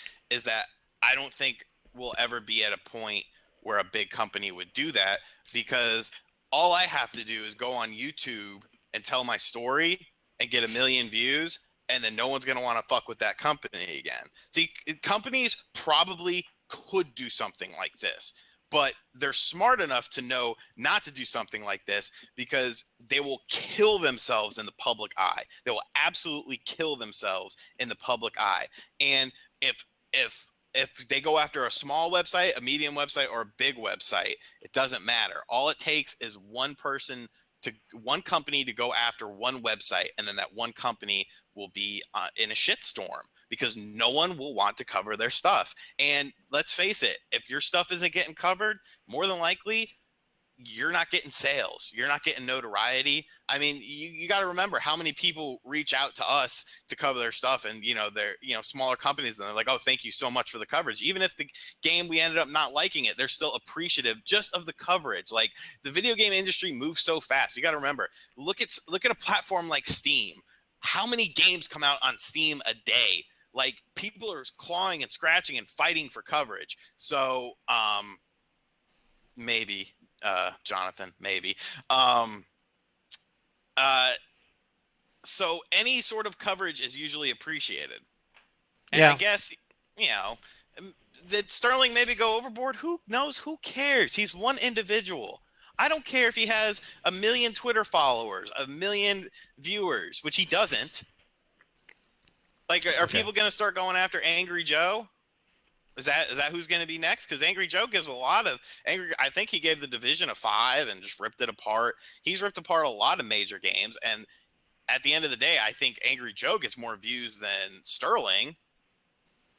that I don't think we'll ever be at a point where a big company would do that, because all I have to do is go on YouTube and tell my story and get 1 million views, and then no one's going to want to fuck with that company again. See, companies probably could do something like this, but they're smart enough to know not to do something like this, because they will kill themselves in the public eye. They will absolutely kill themselves in the public eye. And if if they go after a small website, a medium website, or a big website, it doesn't matter. All it takes is one company to go after one website, and then that one company will be in a shitstorm, because no one will want to cover their stuff. And let's face it, if your stuff isn't getting covered, more than likely you're not getting sales. You're not getting notoriety. I mean, you got to remember how many people reach out to us to cover their stuff, and they're smaller companies, and they're like, "Oh, thank you so much for the coverage." Even if the game, we ended up not liking it, they're still appreciative just of the coverage. Like, the video game industry moves so fast. You got to remember, look at a platform like Steam. How many games come out on Steam a day? Like, people are clawing and scratching and fighting for coverage. So, maybe, Jonathan, maybe. Um, uh, so any sort of coverage is usually appreciated, and I yeah. guess you know did Sterling maybe go overboard? Who knows? Who cares? He's one individual. I don't care if he has 1 million Twitter followers, 1 million viewers, which he doesn't. Like, are Okay. people going to start going after Angry Joe? Is that who's going to be next? Because Angry Joe gives a lot of angry. I think he gave the Division a 5 and just ripped it apart. He's ripped apart a lot of major games, and at the end of the day, I think Angry Joe gets more views than Sterling.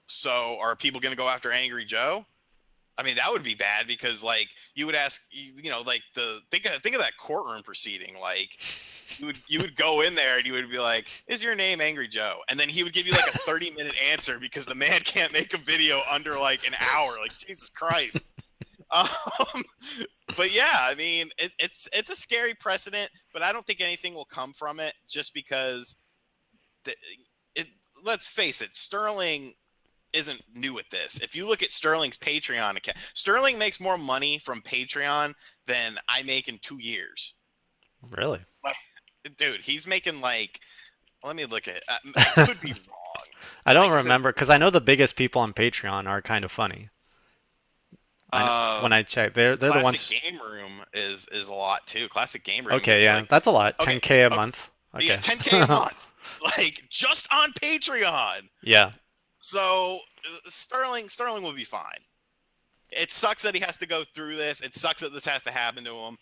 So, are people going to go after Angry Joe? I mean, that would be bad, because, like, you would ask, like, think of that courtroom proceeding. Like, you would go in there and you would be like, "Is your name Angry Joe?" And then he would give you like a 30-minute answer, because the man can't make a video under like an hour. Like, Jesus Christ. Um, but yeah, I mean, it's a scary precedent, but I don't think anything will come from it, just because the, it. Let's face it, Sterling isn't new at this. If you look at Sterling's Patreon account, Sterling makes more money from Patreon than I make in 2 years. Really? Like, dude, he's making like. Let me look at. I could be wrong. I I don't could. remember because I know the biggest people on Patreon are kind of funny. I know, when I check, they're the Classic ones. Game Room is a lot too. Classic Game Room Okay, gets yeah, like, that's a lot. okay, 10K a okay, month. yeah, Okay. 10K a month, like, just on Patreon. Yeah, So, Sterling will be fine. It sucks that he has to go through this. It sucks that this has to happen to him,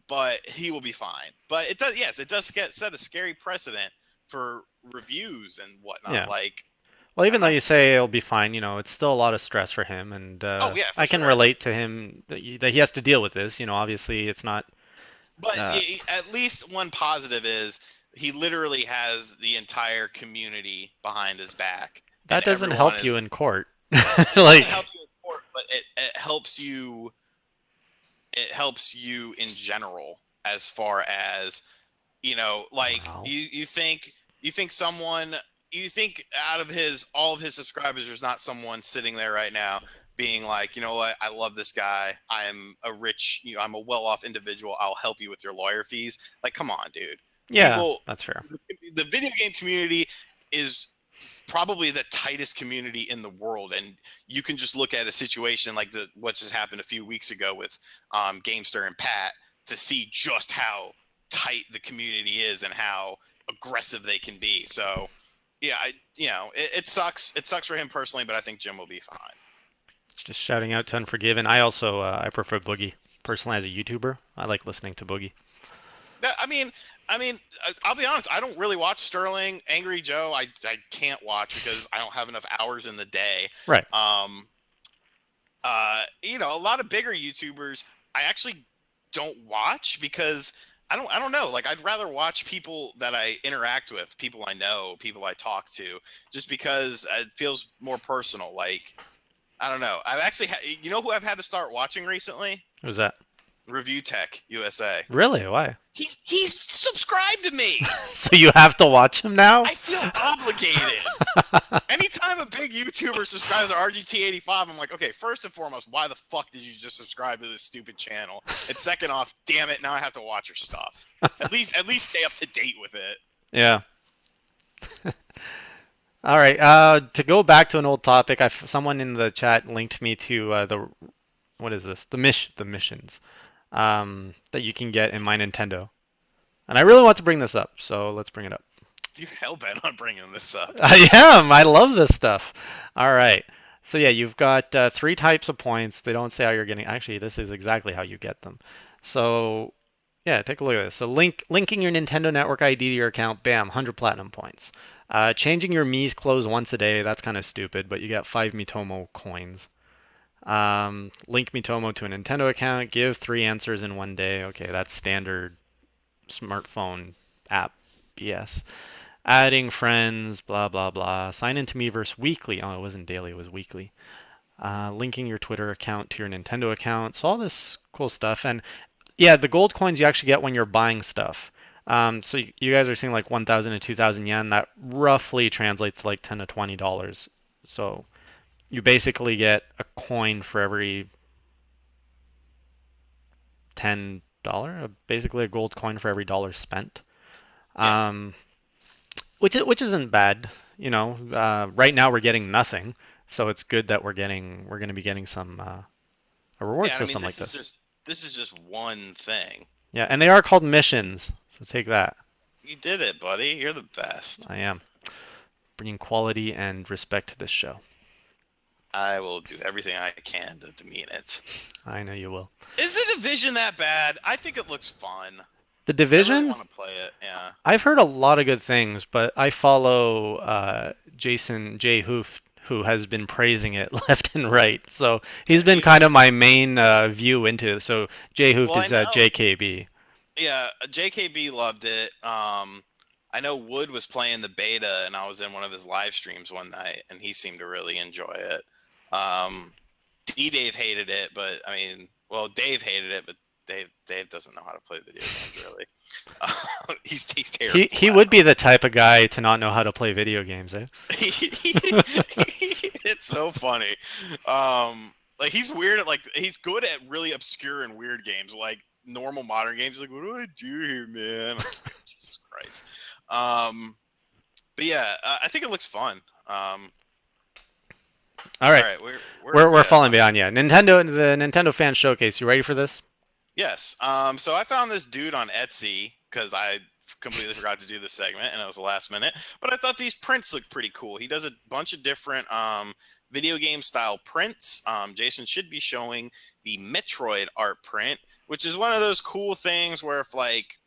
but he will be fine. But it does, yes, it does set a scary precedent for reviews and whatnot. yeah. Like, Well, I'm even though not. you say it'll be fine, it's still a lot of stress for him, and Oh yeah, for I can sure. relate to him that he has to deal with this. Obviously it's not. But Uh, at least one positive is he literally has the entire community behind his back, and that doesn't everyone help you is. in court. It doesn't help Like, you in court, but it helps you. It helps you in general, as far as, like, wow. you think someone, you think out of his all of his subscribers, there's not someone sitting there right now being like, you know what, I love this guy. I'm a well-off individual. I'll help you with your lawyer fees. Like, come on, dude. Yeah, People, that's fair. the video game community is probably the tightest community in the world, and you can just look at a situation like what just happened a few weeks ago with Gamester and Pat to see just how tight the community is and how aggressive they can be. So yeah, it sucks. It sucks for him personally, but I think Jim will be fine. Just shouting out to Unforgiven. I also I prefer Boogie personally as a YouTuber. I like listening to Boogie. I mean, I'll be honest. I don't really watch Sterling, Angry Joe. I can't watch because I don't have enough hours in the day. Right. Um, a lot of bigger YouTubers I actually don't watch because I don't know. Like I'd rather watch people that I interact with, people I know, people I talk to, just because it feels more personal. Like I don't know. I've actually, you know, who I've had to start watching recently? Who's that? Review Tech USA. Really? Why? He's subscribed to me. So you have to watch him now? I feel obligated. Anytime a big YouTuber subscribes to RGT85, I'm like, okay, first and foremost, why the fuck did you just subscribe to this stupid channel? And second off, damn it, now I have to watch your stuff. At least stay up to date with it. Yeah. All right. To go back to an old topic, someone in the chat linked me to the what is this? The missions that you can get in my Nintendo, and I really want to bring this up, so let's bring it up. You're hellbent on bringing this up. I am. I love this stuff. All right. So yeah, you've got three types of points. They don't say how you're getting. Actually, this is exactly how you get them. So yeah, take a look at this. So linking your Nintendo Network ID to your account, bam, 100 platinum points. Changing your Mii's clothes once a day, that's kind of stupid, but you get 5 Miitomo coins. Link Miitomo to a Nintendo account, give 3 answers in 1 day. Okay, that's standard smartphone app BS. Adding friends, blah, blah, blah. Sign into Miiverse weekly. Oh, it wasn't daily, it was weekly. Linking your Twitter account to your Nintendo account. So all this cool stuff. And yeah, the gold coins you actually get when you're buying stuff. So you guys are seeing like 1,000 to 2,000 yen. That roughly translates to like $10 to $20. So you basically get a coin for every $10, basically a gold coin for every dollar spent. Yeah. Um, which isn't bad. You know, right now we're getting nothing, so it's good that we're going to be getting some a reward Yeah, and I mean system like this. this is just one thing. Yeah, and they are called missions, so take that. You did it, buddy. You're the best. I am bringing quality and respect to this show. I will do everything I can to demean it. I know you will. Is the division that bad? I think it looks fun. The I really Division, want to play it. Yeah. I've heard a lot of good things, but I follow Jason J. Hoof, who has been praising it left and right. So he's Yeah, been kind of my main view into it. So J. Hoof well, I is know. JKB. Yeah, JKB loved it. I know Wood was playing the beta, and I was in one of his live streams one night, and he seemed to really enjoy it. Um, D Dave hated it, but I mean, well, Dave hated it, but Dave doesn't know how to play video games really. He's terrible He at would be the type of guy to not know how to play video games, eh? it's so funny. Like he's weird at he's good at really obscure and weird games, like normal modern games. He's like, what do I do here, man? I'm just like, Jesus Christ. But yeah, I think it looks fun. All All right, right, where are we're we at? falling behind. Yeah, the Nintendo Fan Showcase. You ready for this? Yes. So I found this dude on Etsy because I completely forgot to do this segment and it was the last minute. But I thought these prints looked pretty cool. He does a bunch of different video game style prints. Jason should be showing the Metroid art print, which is one of those cool things where if like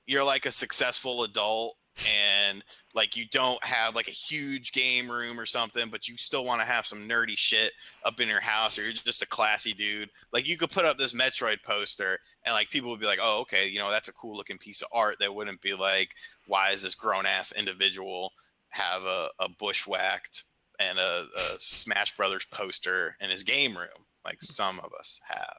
you're like a successful adult and like you don't have like a huge game room or something, but you still want to have some nerdy shit up in your house, or you're just a classy dude, like you could put up this Metroid poster and like people would be like, oh, okay, you know, that's a cool looking piece of art. That wouldn't be like, why is this grown ass individual have a bushwhacked and a Smash Brothers poster in his game room like some of us have?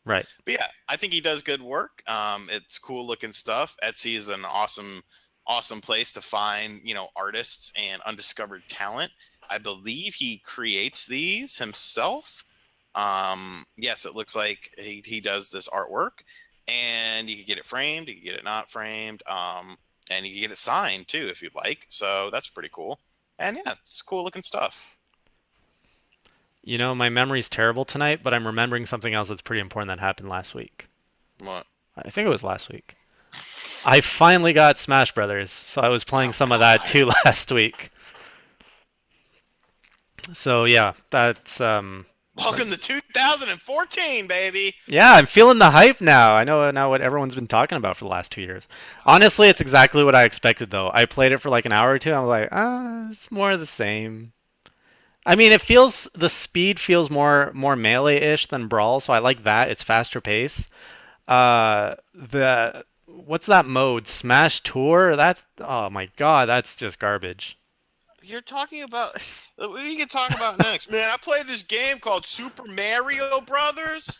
Right. But yeah, I think he does good work. It's cool looking stuff. Etsy is an awesome place to find, you know, artists and undiscovered talent. I believe he creates these himself. Yes, it looks like he does this artwork. and you can get it framed, you can get it not framed, and you can get it signed too if you'd like. So that's pretty cool. And yeah, it's cool looking stuff. You know, my memory's terrible tonight, but I'm remembering something else that's pretty important that happened last week. What? I think it was last week. I finally got Smash Brothers, so I was playing Oh some of that God! too last week. So yeah, that's Welcome to 2014, baby. yeah, I'm feeling the hype now. I know now what everyone's been talking about for the last 2 years. God, Honestly, it's exactly what I expected though. I played it for like an hour or two. I'm like, it's more of the same. I mean, it feels the speed feels more melee-ish than Brawl, so I like that. It's faster pace. The what's that mode? Smash Tour? That's oh my god, that's just garbage. you're talking about. We can talk about next, man. I played this game called Super Mario Brothers.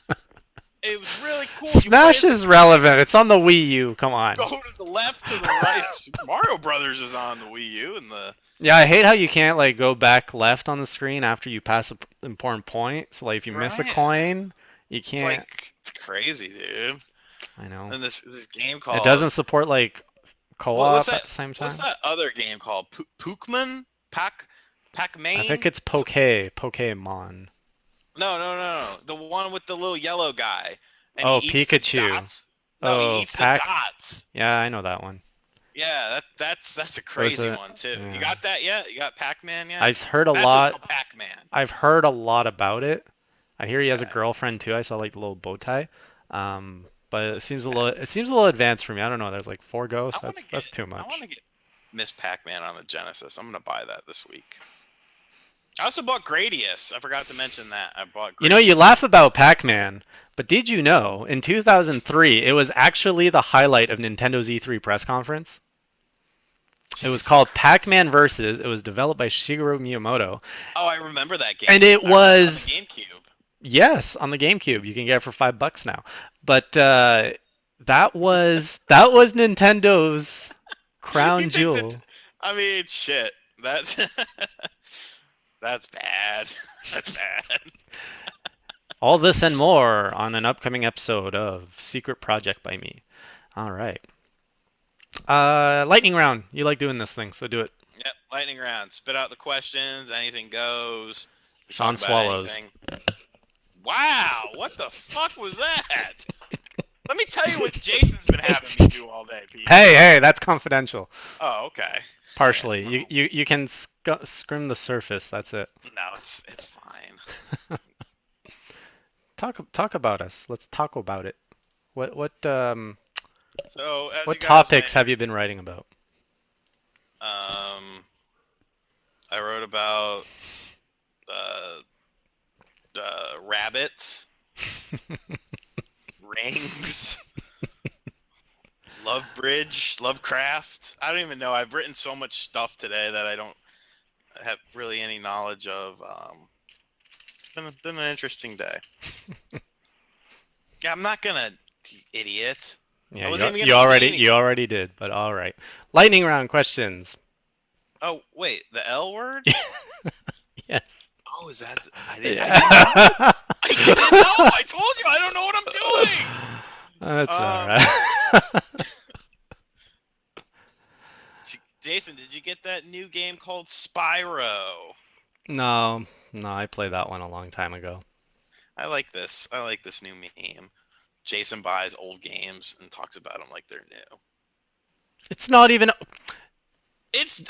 It was really cool. You play Smash as the is relevant. It's on the Wii U. Come on. go to the left, to the right. Super Mario Brothers is on the Wii U, and the Yeah, I hate how you can't like go back left on the screen after you pass an important point. So like if you miss a right. coin, you It's can't. like it's crazy, dude. I know. And this game It called doesn't support like what's co-op at that? the same What's time. that other game called? Pookman? Pac I think Main? it's Pokemon. No. The one with the little yellow guy, and he Oh, eats the Pikachu. dots. No, he Oh, eats the Pack. dots. Yeah, I know that one. Yeah, that's a What is crazy it? one too. You Yeah. got that yet? You got Pac Man yet? I've heard a That's what's lot. called Pac Man. I've heard a lot about it. I hear he has a Okay, girlfriend too. I saw like the little bow tie. But it Miss seems a Pac. little advanced for me. I don't know. There's like four I ghosts. want to get That's too I want much. to get Miss Pac Man on the Genesis. I'm gonna buy that this week. I also bought Gradius. I forgot to mention that. I bought You know, you Gradius. laugh about Pac-Man, but did you know in 2003 it was actually the highlight of Nintendo's E3 press conference? It was Jesus called Christ. Pac-Man Versus. It was developed by Shigeru Miyamoto, Oh, I remember that and game. it I remember on the was GameCube. yes on the GameCube. You can get it for $5 now. But that was Nintendo's You crown think that? jewel. I mean, shit. That's that's bad. That's bad. All this and more on an upcoming episode of Secret Project by me. All right. Lightning round. You like doing this thing, so do it. Yep. Lightning round. Spit out the questions. Anything goes. We talk Sean about swallows. anything. Wow. What the fuck was that? Let me tell you what Jason's been having me do all day, Hey, PJ. hey, that's confidential. Oh, okay. All right. Partially. You can scrim the surface. That's it. No, it's fine. Talk about us. Let's talk about it. What So, as what you guys may, topics have you been writing about? um, I wrote about uh, rabbits, rings, Love Bridge, Lovecraft. I don't even know. I've written so much stuff today that I don't have really any knowledge of. It's been an interesting day. Yeah, I'm not gonna, you idiot. Yeah, I you wasn't even you gonna say already you anything. already did, but all right. Lightning round questions. Oh wait, the L word? Yes. Oh, is that? I didn't know. Yeah. I didn't know. I told you I don't know what I'm doing. That's all Um, right. Jason, did you get that new game called Spyro? No, no, I played that one a long time ago. I like this. I like this new meme. Jason buys old games and talks about them like they're new. It's not even It's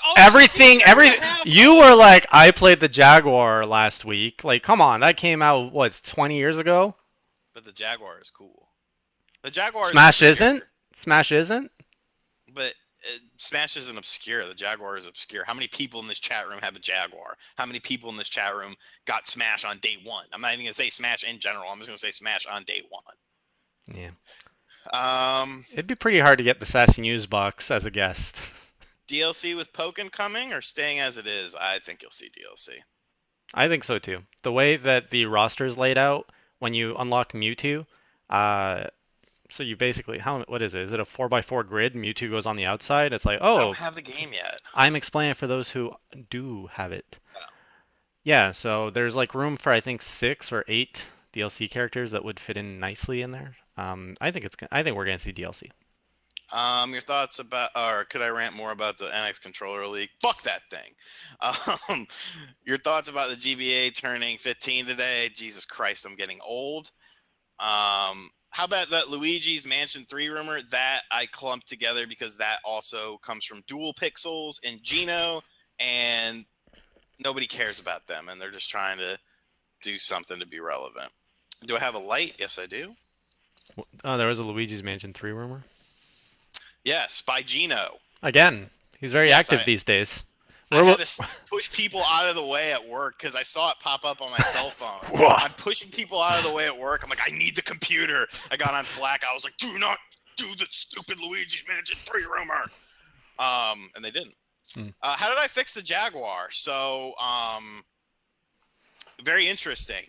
it's a everything. year Every and a half you were old. like, I played the Jaguar last week. Like, come on, that came out what 20 years ago. But the Jaguar is cool. The Jaguar is Smash obscure, isn't. Smash isn't. but Smash isn't obscure. The Jaguar is obscure. How many people in this chat room have a Jaguar? How many people in this chat room got Smash on day one? I'm not even gonna say Smash in general. I'm just gonna say Smash on day one. Yeah, Um, it'd be pretty hard to get the Sassy News box as a guest. DLC with Pokken coming or staying as it is? I think you'll see DLC. I think so too. The way that the roster is laid out when you unlock Mewtwo, uh, so you basically how what is it? Is it a 4x4 grid? Mewtwo goes on the outside. It's like, I don't oh, have the game yet. I'm explaining it for those who do have it. Oh, Yeah, so there's like room for I think 6 or 8 DLC characters that would fit in nicely in there. I think we're gonna see DLC. Your thoughts about, or could I rant more about the NX Controller League? Fuck that thing. Um, your thoughts about the GBA turning 15 today? Jesus Christ, I'm getting old. How about that Luigi's Mansion 3 rumor that I clumped together because that also comes from Dual Pixels and Geno, and nobody cares about them, and they're just trying to do something to be relevant. Do I have a light? Yes, I do. Oh, there was a Luigi's Mansion 3 rumor. Yes, by Geno. Again, he's very Yes, active these days. I We're had to push people out of the way at work because I saw it pop up on my cell phone. Whoa. I'm pushing people out of the way at work. I'm like, I need the computer. I got on Slack. I was like, do not do the stupid Luigi's Mansion 3 rumor. And they didn't. Hmm. How did I fix the Jaguar? So, very interesting.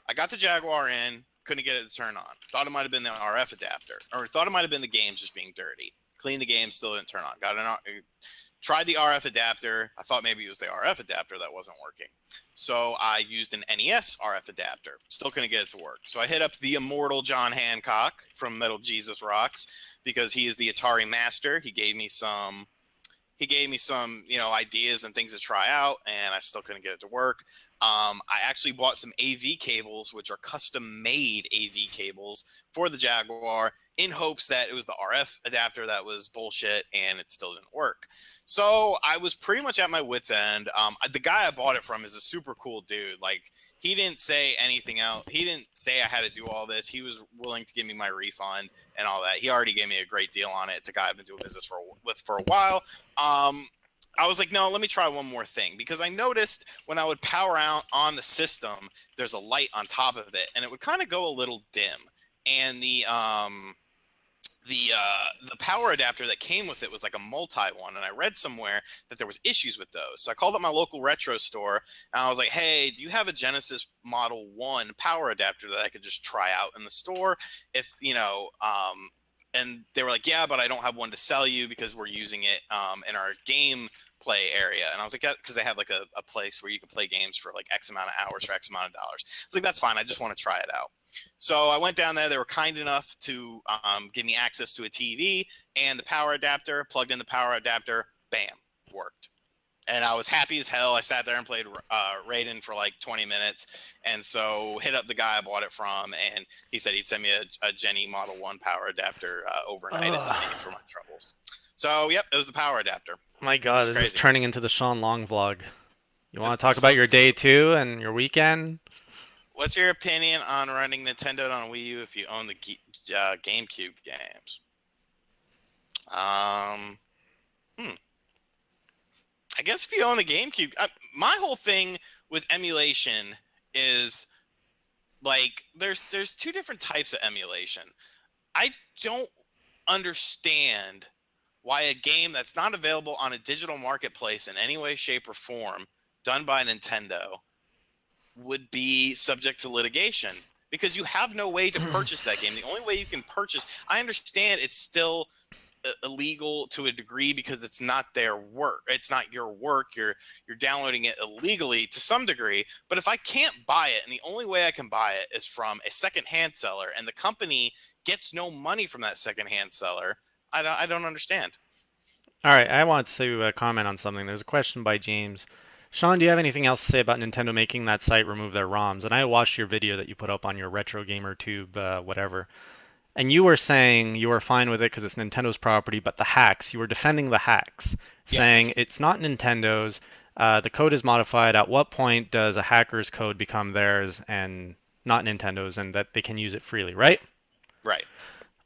I got the Jaguar in, couldn't get it to turn on. Thought it might have been the RF adapter, or thought it might have been the games just being dirty. Cleaned the game, still didn't turn on. Tried the RF adapter. I thought maybe it was the RF adapter that wasn't working. So I used an NES RF adapter. Still couldn't get it to work. So I hit up the immortal John Hancock from Metal Jesus Rocks because he is the Atari master. He gave me some ideas and things to try out, and I still couldn't get it to work. I actually bought some AV cables, which are custom-made AV cables for the Jaguar, in hopes that it was the RF adapter that was bullshit, and it still didn't work. So I was pretty much at my wit's end. The guy I bought it from is a super cool dude. Like, he didn't say anything else. He didn't say I had to do all this. He was willing to give me my refund and all that. He already gave me a great deal on it. It's a guy I've been doing business for a while. I was like, no, let me try one more thing, because I noticed when I would power out on the system, there's a light on top of it, and it would kind of go a little dim. And the power adapter that came with it was like a multi one, and I read somewhere that there was issues with those. So I called up my local retro store, and I was like, hey, do you have a Genesis Model 1 power adapter that I could just try out in the store? If and they were like, yeah, but I don't have one to sell you because we're using it in our game play area. And I was like, because they have like a place where you can play games for like X amount of hours for X amount of dollars. It's like, that's fine. I just want to try it out. So I went down there. They were kind enough to give me access to a TV and the power adapter. Plugged in the power adapter. Bam, worked. And I was happy as hell. I sat there and played Raiden for like 20 minutes. And so hit up the guy I bought it from, and he said he'd send me a Jenny Model 1 power adapter overnighted to me for my troubles. So, yep, it was the power adapter. My God, It's this is crazy. turning into the Sean Long vlog. You want to talk about your day too and your weekend? What's your opinion on running Nintendo on Wii U if you own the GameCube games? Um, hmm. I guess if you own the GameCube, my whole thing with emulation is like there's two different types of emulation. I don't understand why a game that's not available on a digital marketplace in any way, shape, or form, done by Nintendo, would be subject to litigation, because you have no way to purchase that game. The only way you can purchase, I understand it's still illegal to a degree because it's not their work. It's not your work. You're downloading it illegally to some degree. But if I can't buy it, and the only way I can buy it is from a secondhand seller, and the company gets no money from that secondhand seller, I don't understand. All right, I want to comment on something. There's a question by James. Sean, do you have anything else to say about Nintendo making that site remove their ROMs? And I watched your video that you put up on your Retro Gamer Tube, whatever. And you were saying you were fine with it because it's Nintendo's property, but the hacks, you were defending the hacks, Yes. saying it's not Nintendo's. The code is modified. At what point does a hacker's code become theirs and not Nintendo's, and that they can use it freely, right? Right.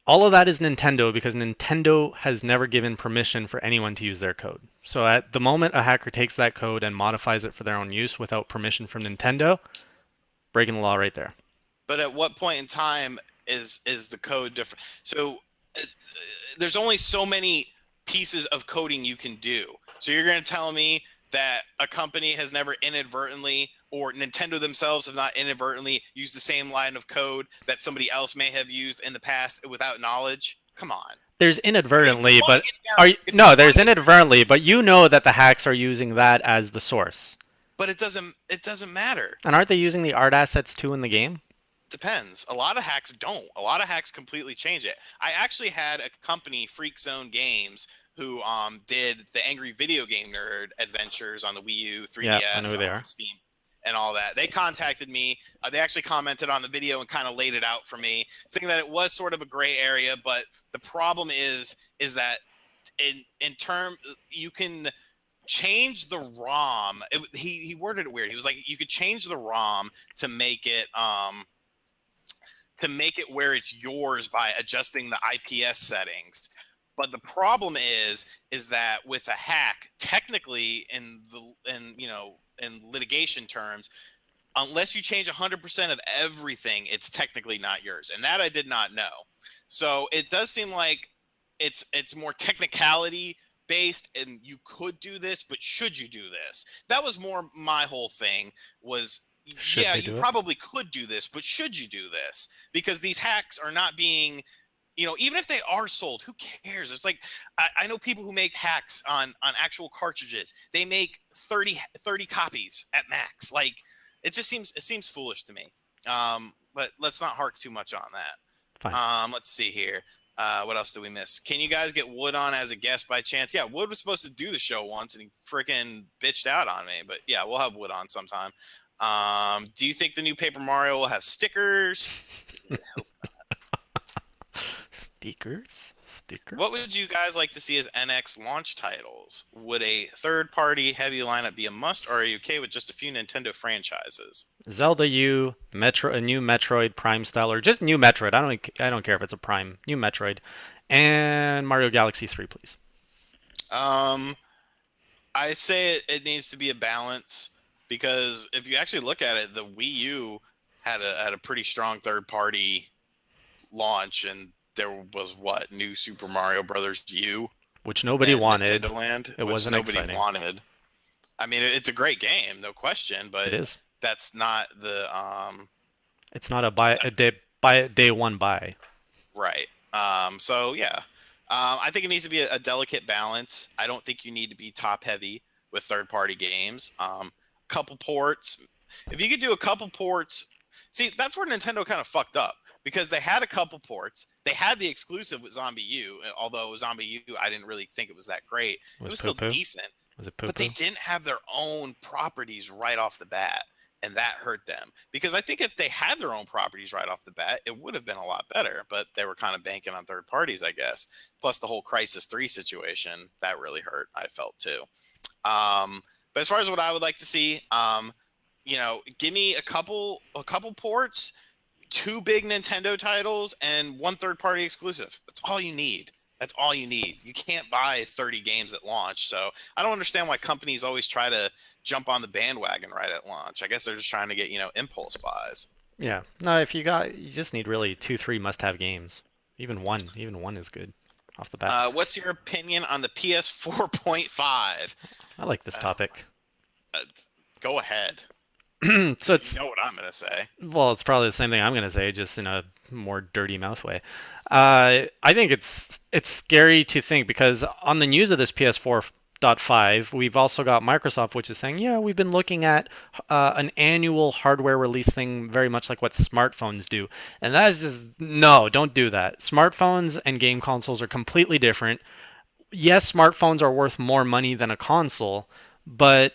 All of that is Nintendo because Nintendo has never given permission for anyone to use their code. So at the moment a hacker takes that code and modifies it for their own use without permission from Nintendo, breaking the law right there. But at what point in time is the code different? So there's only so many pieces of coding you can do. So you're going to tell me that a company has never inadvertently, or Nintendo themselves have not inadvertently used the same line of code that somebody else may have used in the past without knowledge? Come on. There's I mean, if you inadvertently, want to but get down, are you, if you no, want there's to get, inadvertently, but you know that the hacks are using that as the source. but it doesn't matter. And aren't they using the art assets too in the game? depends. A lot of hacks don't. A lot of hacks completely change it. I actually had a company, Freak Zone Games, who did the Angry Video Game Nerd adventures on the Wii U, Yeah, I know 3DS, who they are. Steam, and all that. They contacted me. They actually commented on the video and kind of laid it out for me, saying that it was sort of a gray area. But the problem is that in term you can change the ROM. He worded it weird. He was like, you could change the ROM to make it where it's yours by adjusting the IPS settings. But the problem is that with a hack, technically in litigation terms, unless you change 100% of everything, it's technically not yours. And that I did not know. So it does seem like it's more technicality based, and you could do this, but should you do this? That was more my whole thing was, Should yeah, they you do it? probably could do this, but should you do this? Because these hacks are not being, even if they are sold, who cares? It's like, I know people who make hacks on actual cartridges. They make 30 copies at max. Like, it seems foolish to me. But let's not hark too much on that. Fine. Let's see here. What else do we miss? Can you guys get Wood on as a guest by chance? Yeah, Wood was supposed to do the show once and he freaking bitched out on me. But yeah, we'll have Wood on sometime. Do you think the new Paper Mario will have stickers? Stickers? What Stickers? would you guys like to see as NX launch titles? Would a third-party heavy lineup be a must, or are you okay with just a few Nintendo franchises? Zelda U, Metro, a new Metroid Prime style, or just new Metroid. I don't care if it's a Prime. New Metroid, and Mario Galaxy 3, please. Um, I say it needs to be a balance because if you actually look at it, the Wii U had a pretty strong third-party launch, and there was what new Super Mario Brothers U Which nobody and wanted. Nintendo Land, It which wasn't nobody exciting. wanted. I mean, it's a great game, no question, It but is. that's not the It's not a day one buy. right. So yeah, I think it needs to be a delicate balance. I don't think you need to be top heavy with third party games. Couple ports. If you could do a couple ports, see that's where Nintendo kind of fucked up because they had a couple ports. They had the exclusive with Zombie U, although Zombie U I didn't really think it was that great. It Was was poo still poo? decent, Was it poo but they poo? didn't have their own properties right off the bat, and that hurt them because I think if they had their own properties right off the bat, it would have been a lot better, but they were kind of banking on third parties, I guess. Plus the whole Crisis 3 situation that really hurt, I felt too. But as far as what I would like to see, give me a couple ports, two big Nintendo titles, and one third party exclusive. That's all you need. That's all you need. You can't buy 30 games at launch. So I don't understand why companies always try to jump on the bandwagon right at launch. I guess they're just trying to get, impulse buys. Yeah. No, if you just need really two, three must-have games. Even one is good off the bat. What's your opinion on the PS 4.5? I like this Oh, topic. uh, go ahead. So You it's know what I'm going to say. well, it's probably the same thing I'm gonna say, just in a more dirty mouth way. I think it's scary to think because on the news of this PS4.5, we've also got Microsoft, which is saying, yeah, we've been looking at an annual hardware release thing, very much like what smartphones do, and that is just no, don't do that. Smartphones and game consoles are completely different. Yes, smartphones are worth more money than a console, but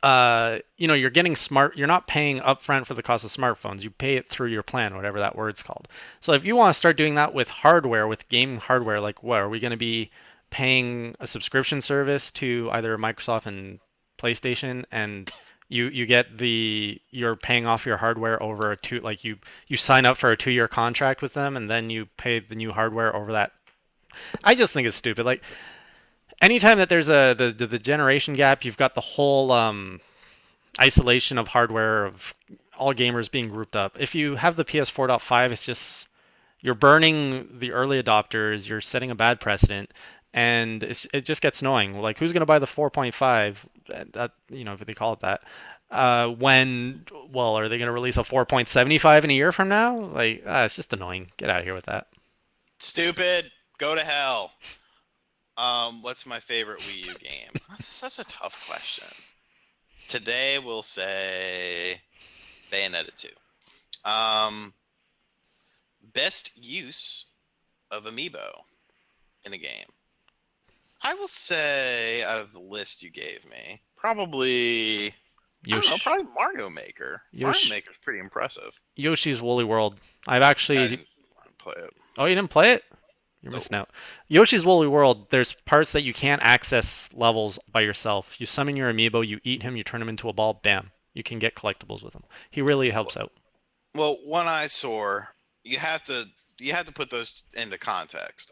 you're getting smart. You're not paying upfront for the cost of smartphones. You pay it through your plan, whatever that word's called. So if you want to start doing that with hardware, with game hardware, like what are we going to be paying a subscription service to either Microsoft and PlayStation, and you get you're paying off your hardware over a two like you sign up for a 2-year contract with them, and then you pay the new hardware over that. I just think it's stupid. Like anytime that there's the generation gap, you've got the whole isolation of hardware of all gamers being grouped up. If you have the PS4.5, it's just you're burning the early adopters. You're setting a bad precedent, and it just gets annoying. Like who's going to buy the 4.5? That if they call it that. When well, are they going to release a 4.75 in a year from now? Like it's just annoying. Get out of here with that. Stupid. Go to hell. What's my favorite Wii U game? That's such a tough question. Today we'll say Bayonetta 2. Um, best use of amiibo in a game. I will say, out of the list you gave me, probably I don't know, Yosh, probably Mario Maker. Mario Yosh, Maker's pretty impressive. Yoshi's Woolly World. I've I actually. didn't want to play it. Oh, you didn't play it? You're Nope. missing out. Yoshi's Woolly World, there's parts that you can't access levels by yourself. You summon your amiibo, you eat him, you turn him into a ball, bam. You can get collectibles with him. He really helps out. Well, one eyesore, you have to you have to put those into context.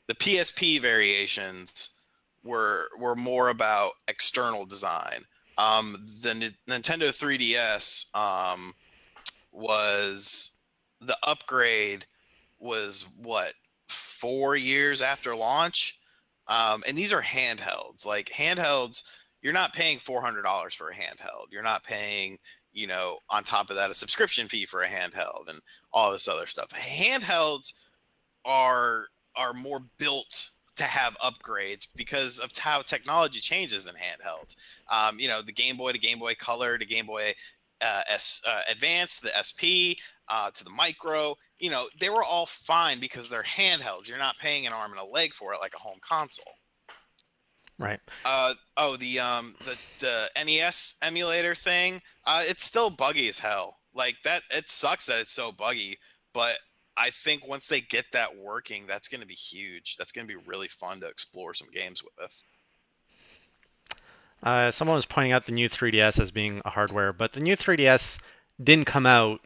The PSP variations were more about external design. The Nintendo 3DS was the upgrade was what 4 years after launch, and these are handhelds. Like handhelds, you're not paying $400 for a handheld. You're not paying, on top of that, a subscription fee for a handheld and all this other stuff. Handhelds are more built to have upgrades because of how technology changes in handhelds. The Game Boy to Game Boy Color to Game Boy Advance, the SP to the Micro. They were all fine because they're handhelds. You're not paying an arm and a leg for it like a home console. Right. The NES emulator thing, it's still buggy as hell. Like that, it sucks that it's so buggy, but I think once they get that working, that's going to be huge. That's going to be really fun to explore some games with. Someone was pointing out the new 3DS as being a hardware, but the new 3DS didn't come out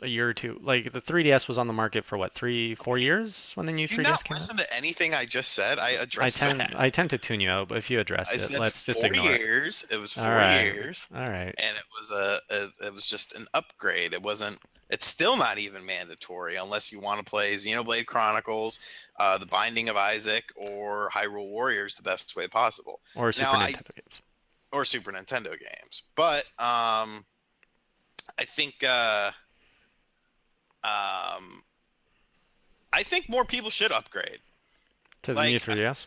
a year or two. Like the 3DS was on the market for what, 3, 4 years when the new Do you not 3DS came out? listen to anything I just said? I I addressed tend that. I tend to tune you out, but if you addressed I it, said let's just four ignore it. years. It was All four right. years, All right. and it was just an upgrade. It wasn't. It's still not even mandatory unless you want to play Xenoblade Chronicles, The Binding of Isaac, or Hyrule Warriors the best way possible. Or Now, Super Nintendo games. or Super Nintendo games, but I think um, I think more people should upgrade. To the new Like, 3DS.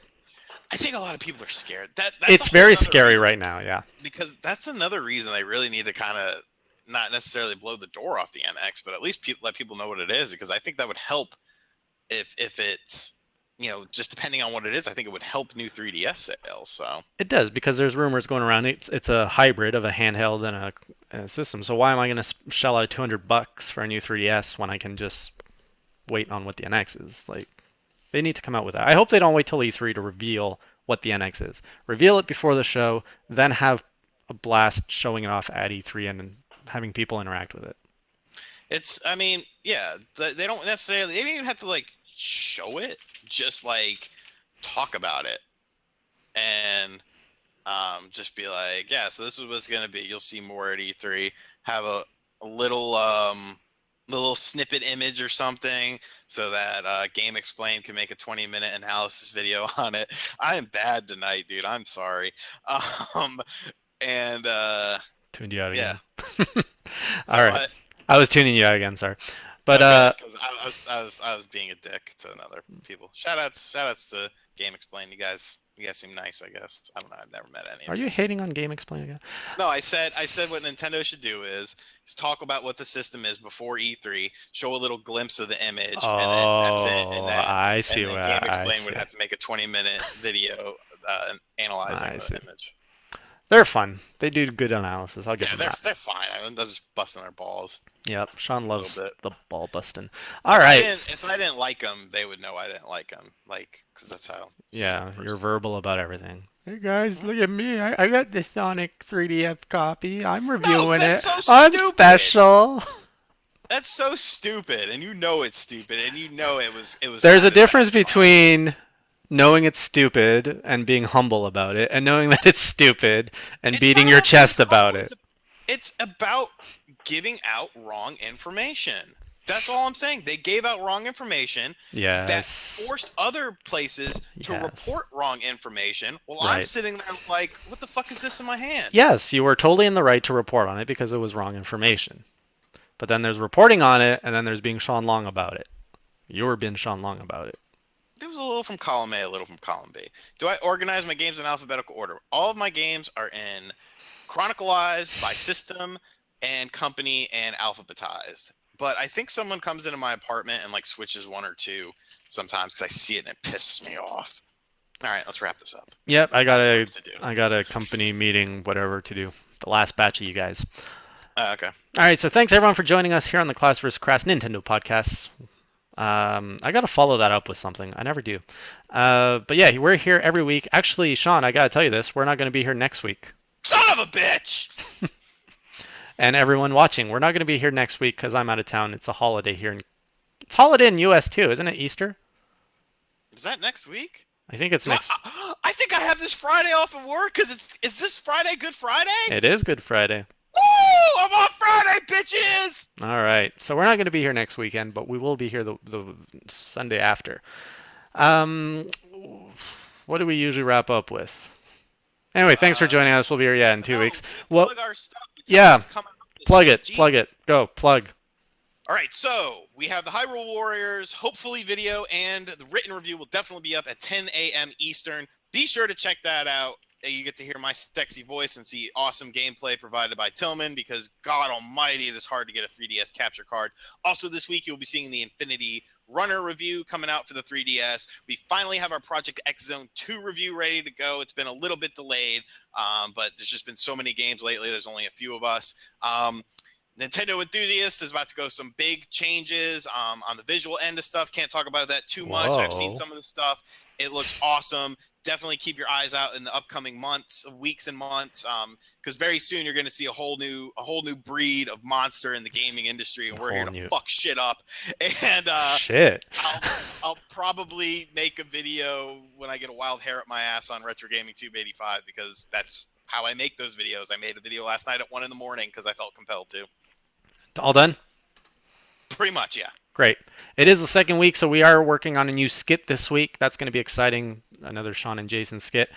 I think a lot of people are scared. That's a It's whole very nother scary reason right now, yeah. because that's another reason they really need to kind of not necessarily blow the door off the NX, but at least let people know what it is because I think that would help if it's just depending on what it is. I think it would help new 3DS sales. So It does because there's rumors going around. It's a hybrid of a handheld and a system. So why am I going to shell out $200 for a new 3DS when I can just wait on what the NX is? Like they need to come out with that. I hope they don't wait till E3 to reveal what the NX is. Reveal it before the show, then have a blast showing it off at E3 and having people interact with it. I mean, yeah, they don't necessarily, they don't even have to like show it, just like talk about it and just be like, yeah, so this is what it's gonna be. You'll see more at E3. Have a little snippet image or something so that Game Explained can make a 20-minute analysis video on it. I am bad tonight, dude. I'm sorry. Um, and Tuned you out yeah. again. So All right. what? I was tuning you out again, sorry. But Okay, because I was being a dick to other people. Shout outs to Game Explained. You guys seem nice. I guess I don't know. I've never met any are of you you. hating on Game Explain again? No, I said what Nintendo should do is talk about what the system is before E3, show a little glimpse of the image, and then that's it. And Oh, then I and see then what Game I Explain would see. have to make a 20-minute video analyzing I the see. image. They're fun. They do good analysis. I'll give Yeah, them they're that. they're fine. They're just busting their balls Yep. Sean a little loves bit. the ball busting. All right. If I didn't like them, they would know I didn't like them. Like, because that's how just type Yeah, of you're person I am. verbal about everything. Hey guys, look at me. I got the Sonic 3DS copy. I'm No, reviewing that's it. so I'm stupid. special. That's so stupid, and you know it's stupid, and you know it was There's a kind of difference satisfying. between knowing it's stupid and being humble about it, and knowing that it's stupid and It's beating not your about being chest about humble. it. It's about giving out wrong information. That's all I'm saying. They gave out wrong information that Yes. forced other places to Yes. report wrong information. While I'm Right. sitting there like, what the fuck is this in my hand? Yes, you were totally in the right to report on it because it was wrong information. But then there's reporting on it, and then there's being Sean Long about it. You were being Sean Long about it. There was a little from column A, a little from column B. Do I organize my games in alphabetical order? All of my games are in chronicalized by system. and company and alphabetized. But I think someone comes into my apartment and like switches one or two sometimes because I see it and it pisses me off. All right, let's wrap this up. Yep, I have work to do. I got a company meeting, whatever to do. The last batch of you guys. Okay. All right, so thanks everyone for joining us here on the Class vs. Crass Nintendo podcast. I got to follow that up with something. I never do. But yeah, we're here every week. Actually, Sean, I got to tell you this. We're not going to be here next week. Son of a bitch! And everyone watching, we're not going to be here next week because I'm out of town. It's a holiday here. It's holiday in U.S. too, isn't it? Easter? Is that next week? I think it's Do I, next. I think I have this Friday off of work because is this Friday Good Friday? It is Good Friday. Woo! I'm off Friday, bitches! All right. So we're not going to be here next weekend, but we will be here the Sunday after. Um, what do we usually wrap up with? Anyway, thanks for joining us. We'll be here, yeah, in 2 weeks. We Well, plug our stuff. We tell you yeah, what's coming up this plug week. it, plug it. Go, plug. All right, so we have the Hyrule Warriors, hopefully video, and the written review will definitely be up at 10 a.m. Eastern. Be sure to check that out. You get to hear my sexy voice and see awesome gameplay provided by Tillman because, God almighty, it is hard to get a 3DS capture card. Also, this week, you'll be seeing the Infinity Runner review coming out for the 3DS. We finally have our Project X Zone 2 review ready to go. It's been a little bit delayed, but there's just been so many games lately. There's only a few of us. Nintendo Enthusiast is about to go some big changes on the visual end of stuff. Can't talk about that too much. I've seen some of the stuff. It looks awesome. Definitely keep your eyes out in the upcoming months, weeks, and months, because very soon you're going to see a whole new breed of monster in the gaming industry, and we're here to fuck shit up. And shit. I'll probably make a video when I get a wild hair up my ass on Retro Gaming Tube 85 because that's how I make those videos. I made a video last night at 1 in the morning because I felt compelled to. All done? Pretty much, yeah. Great. It is the second week, so we are working on a new skit this week. That's going to be exciting. Another Sean and Jason skit.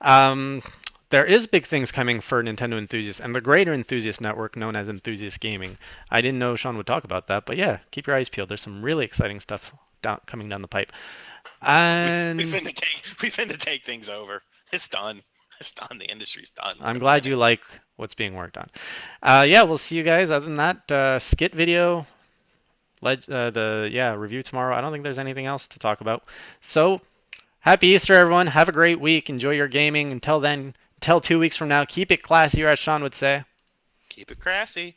There is big things coming for Nintendo Enthusiasts and the greater Enthusiast network known as Enthusiast Gaming. I didn't know Sean would talk about that, but yeah, keep your eyes peeled. There's some really exciting stuff coming down the pipe. And we finna take things over. It's done. It's done. The industry's done. I'm glad you like what's being worked on. Yeah, we'll see you guys. Other than that, skit video, review tomorrow. I don't think there's anything else to talk about. So, happy Easter, everyone. Have a great week. Enjoy your gaming. Until then, until 2 weeks from now, keep it classy, or as Sean would say, keep it crassy.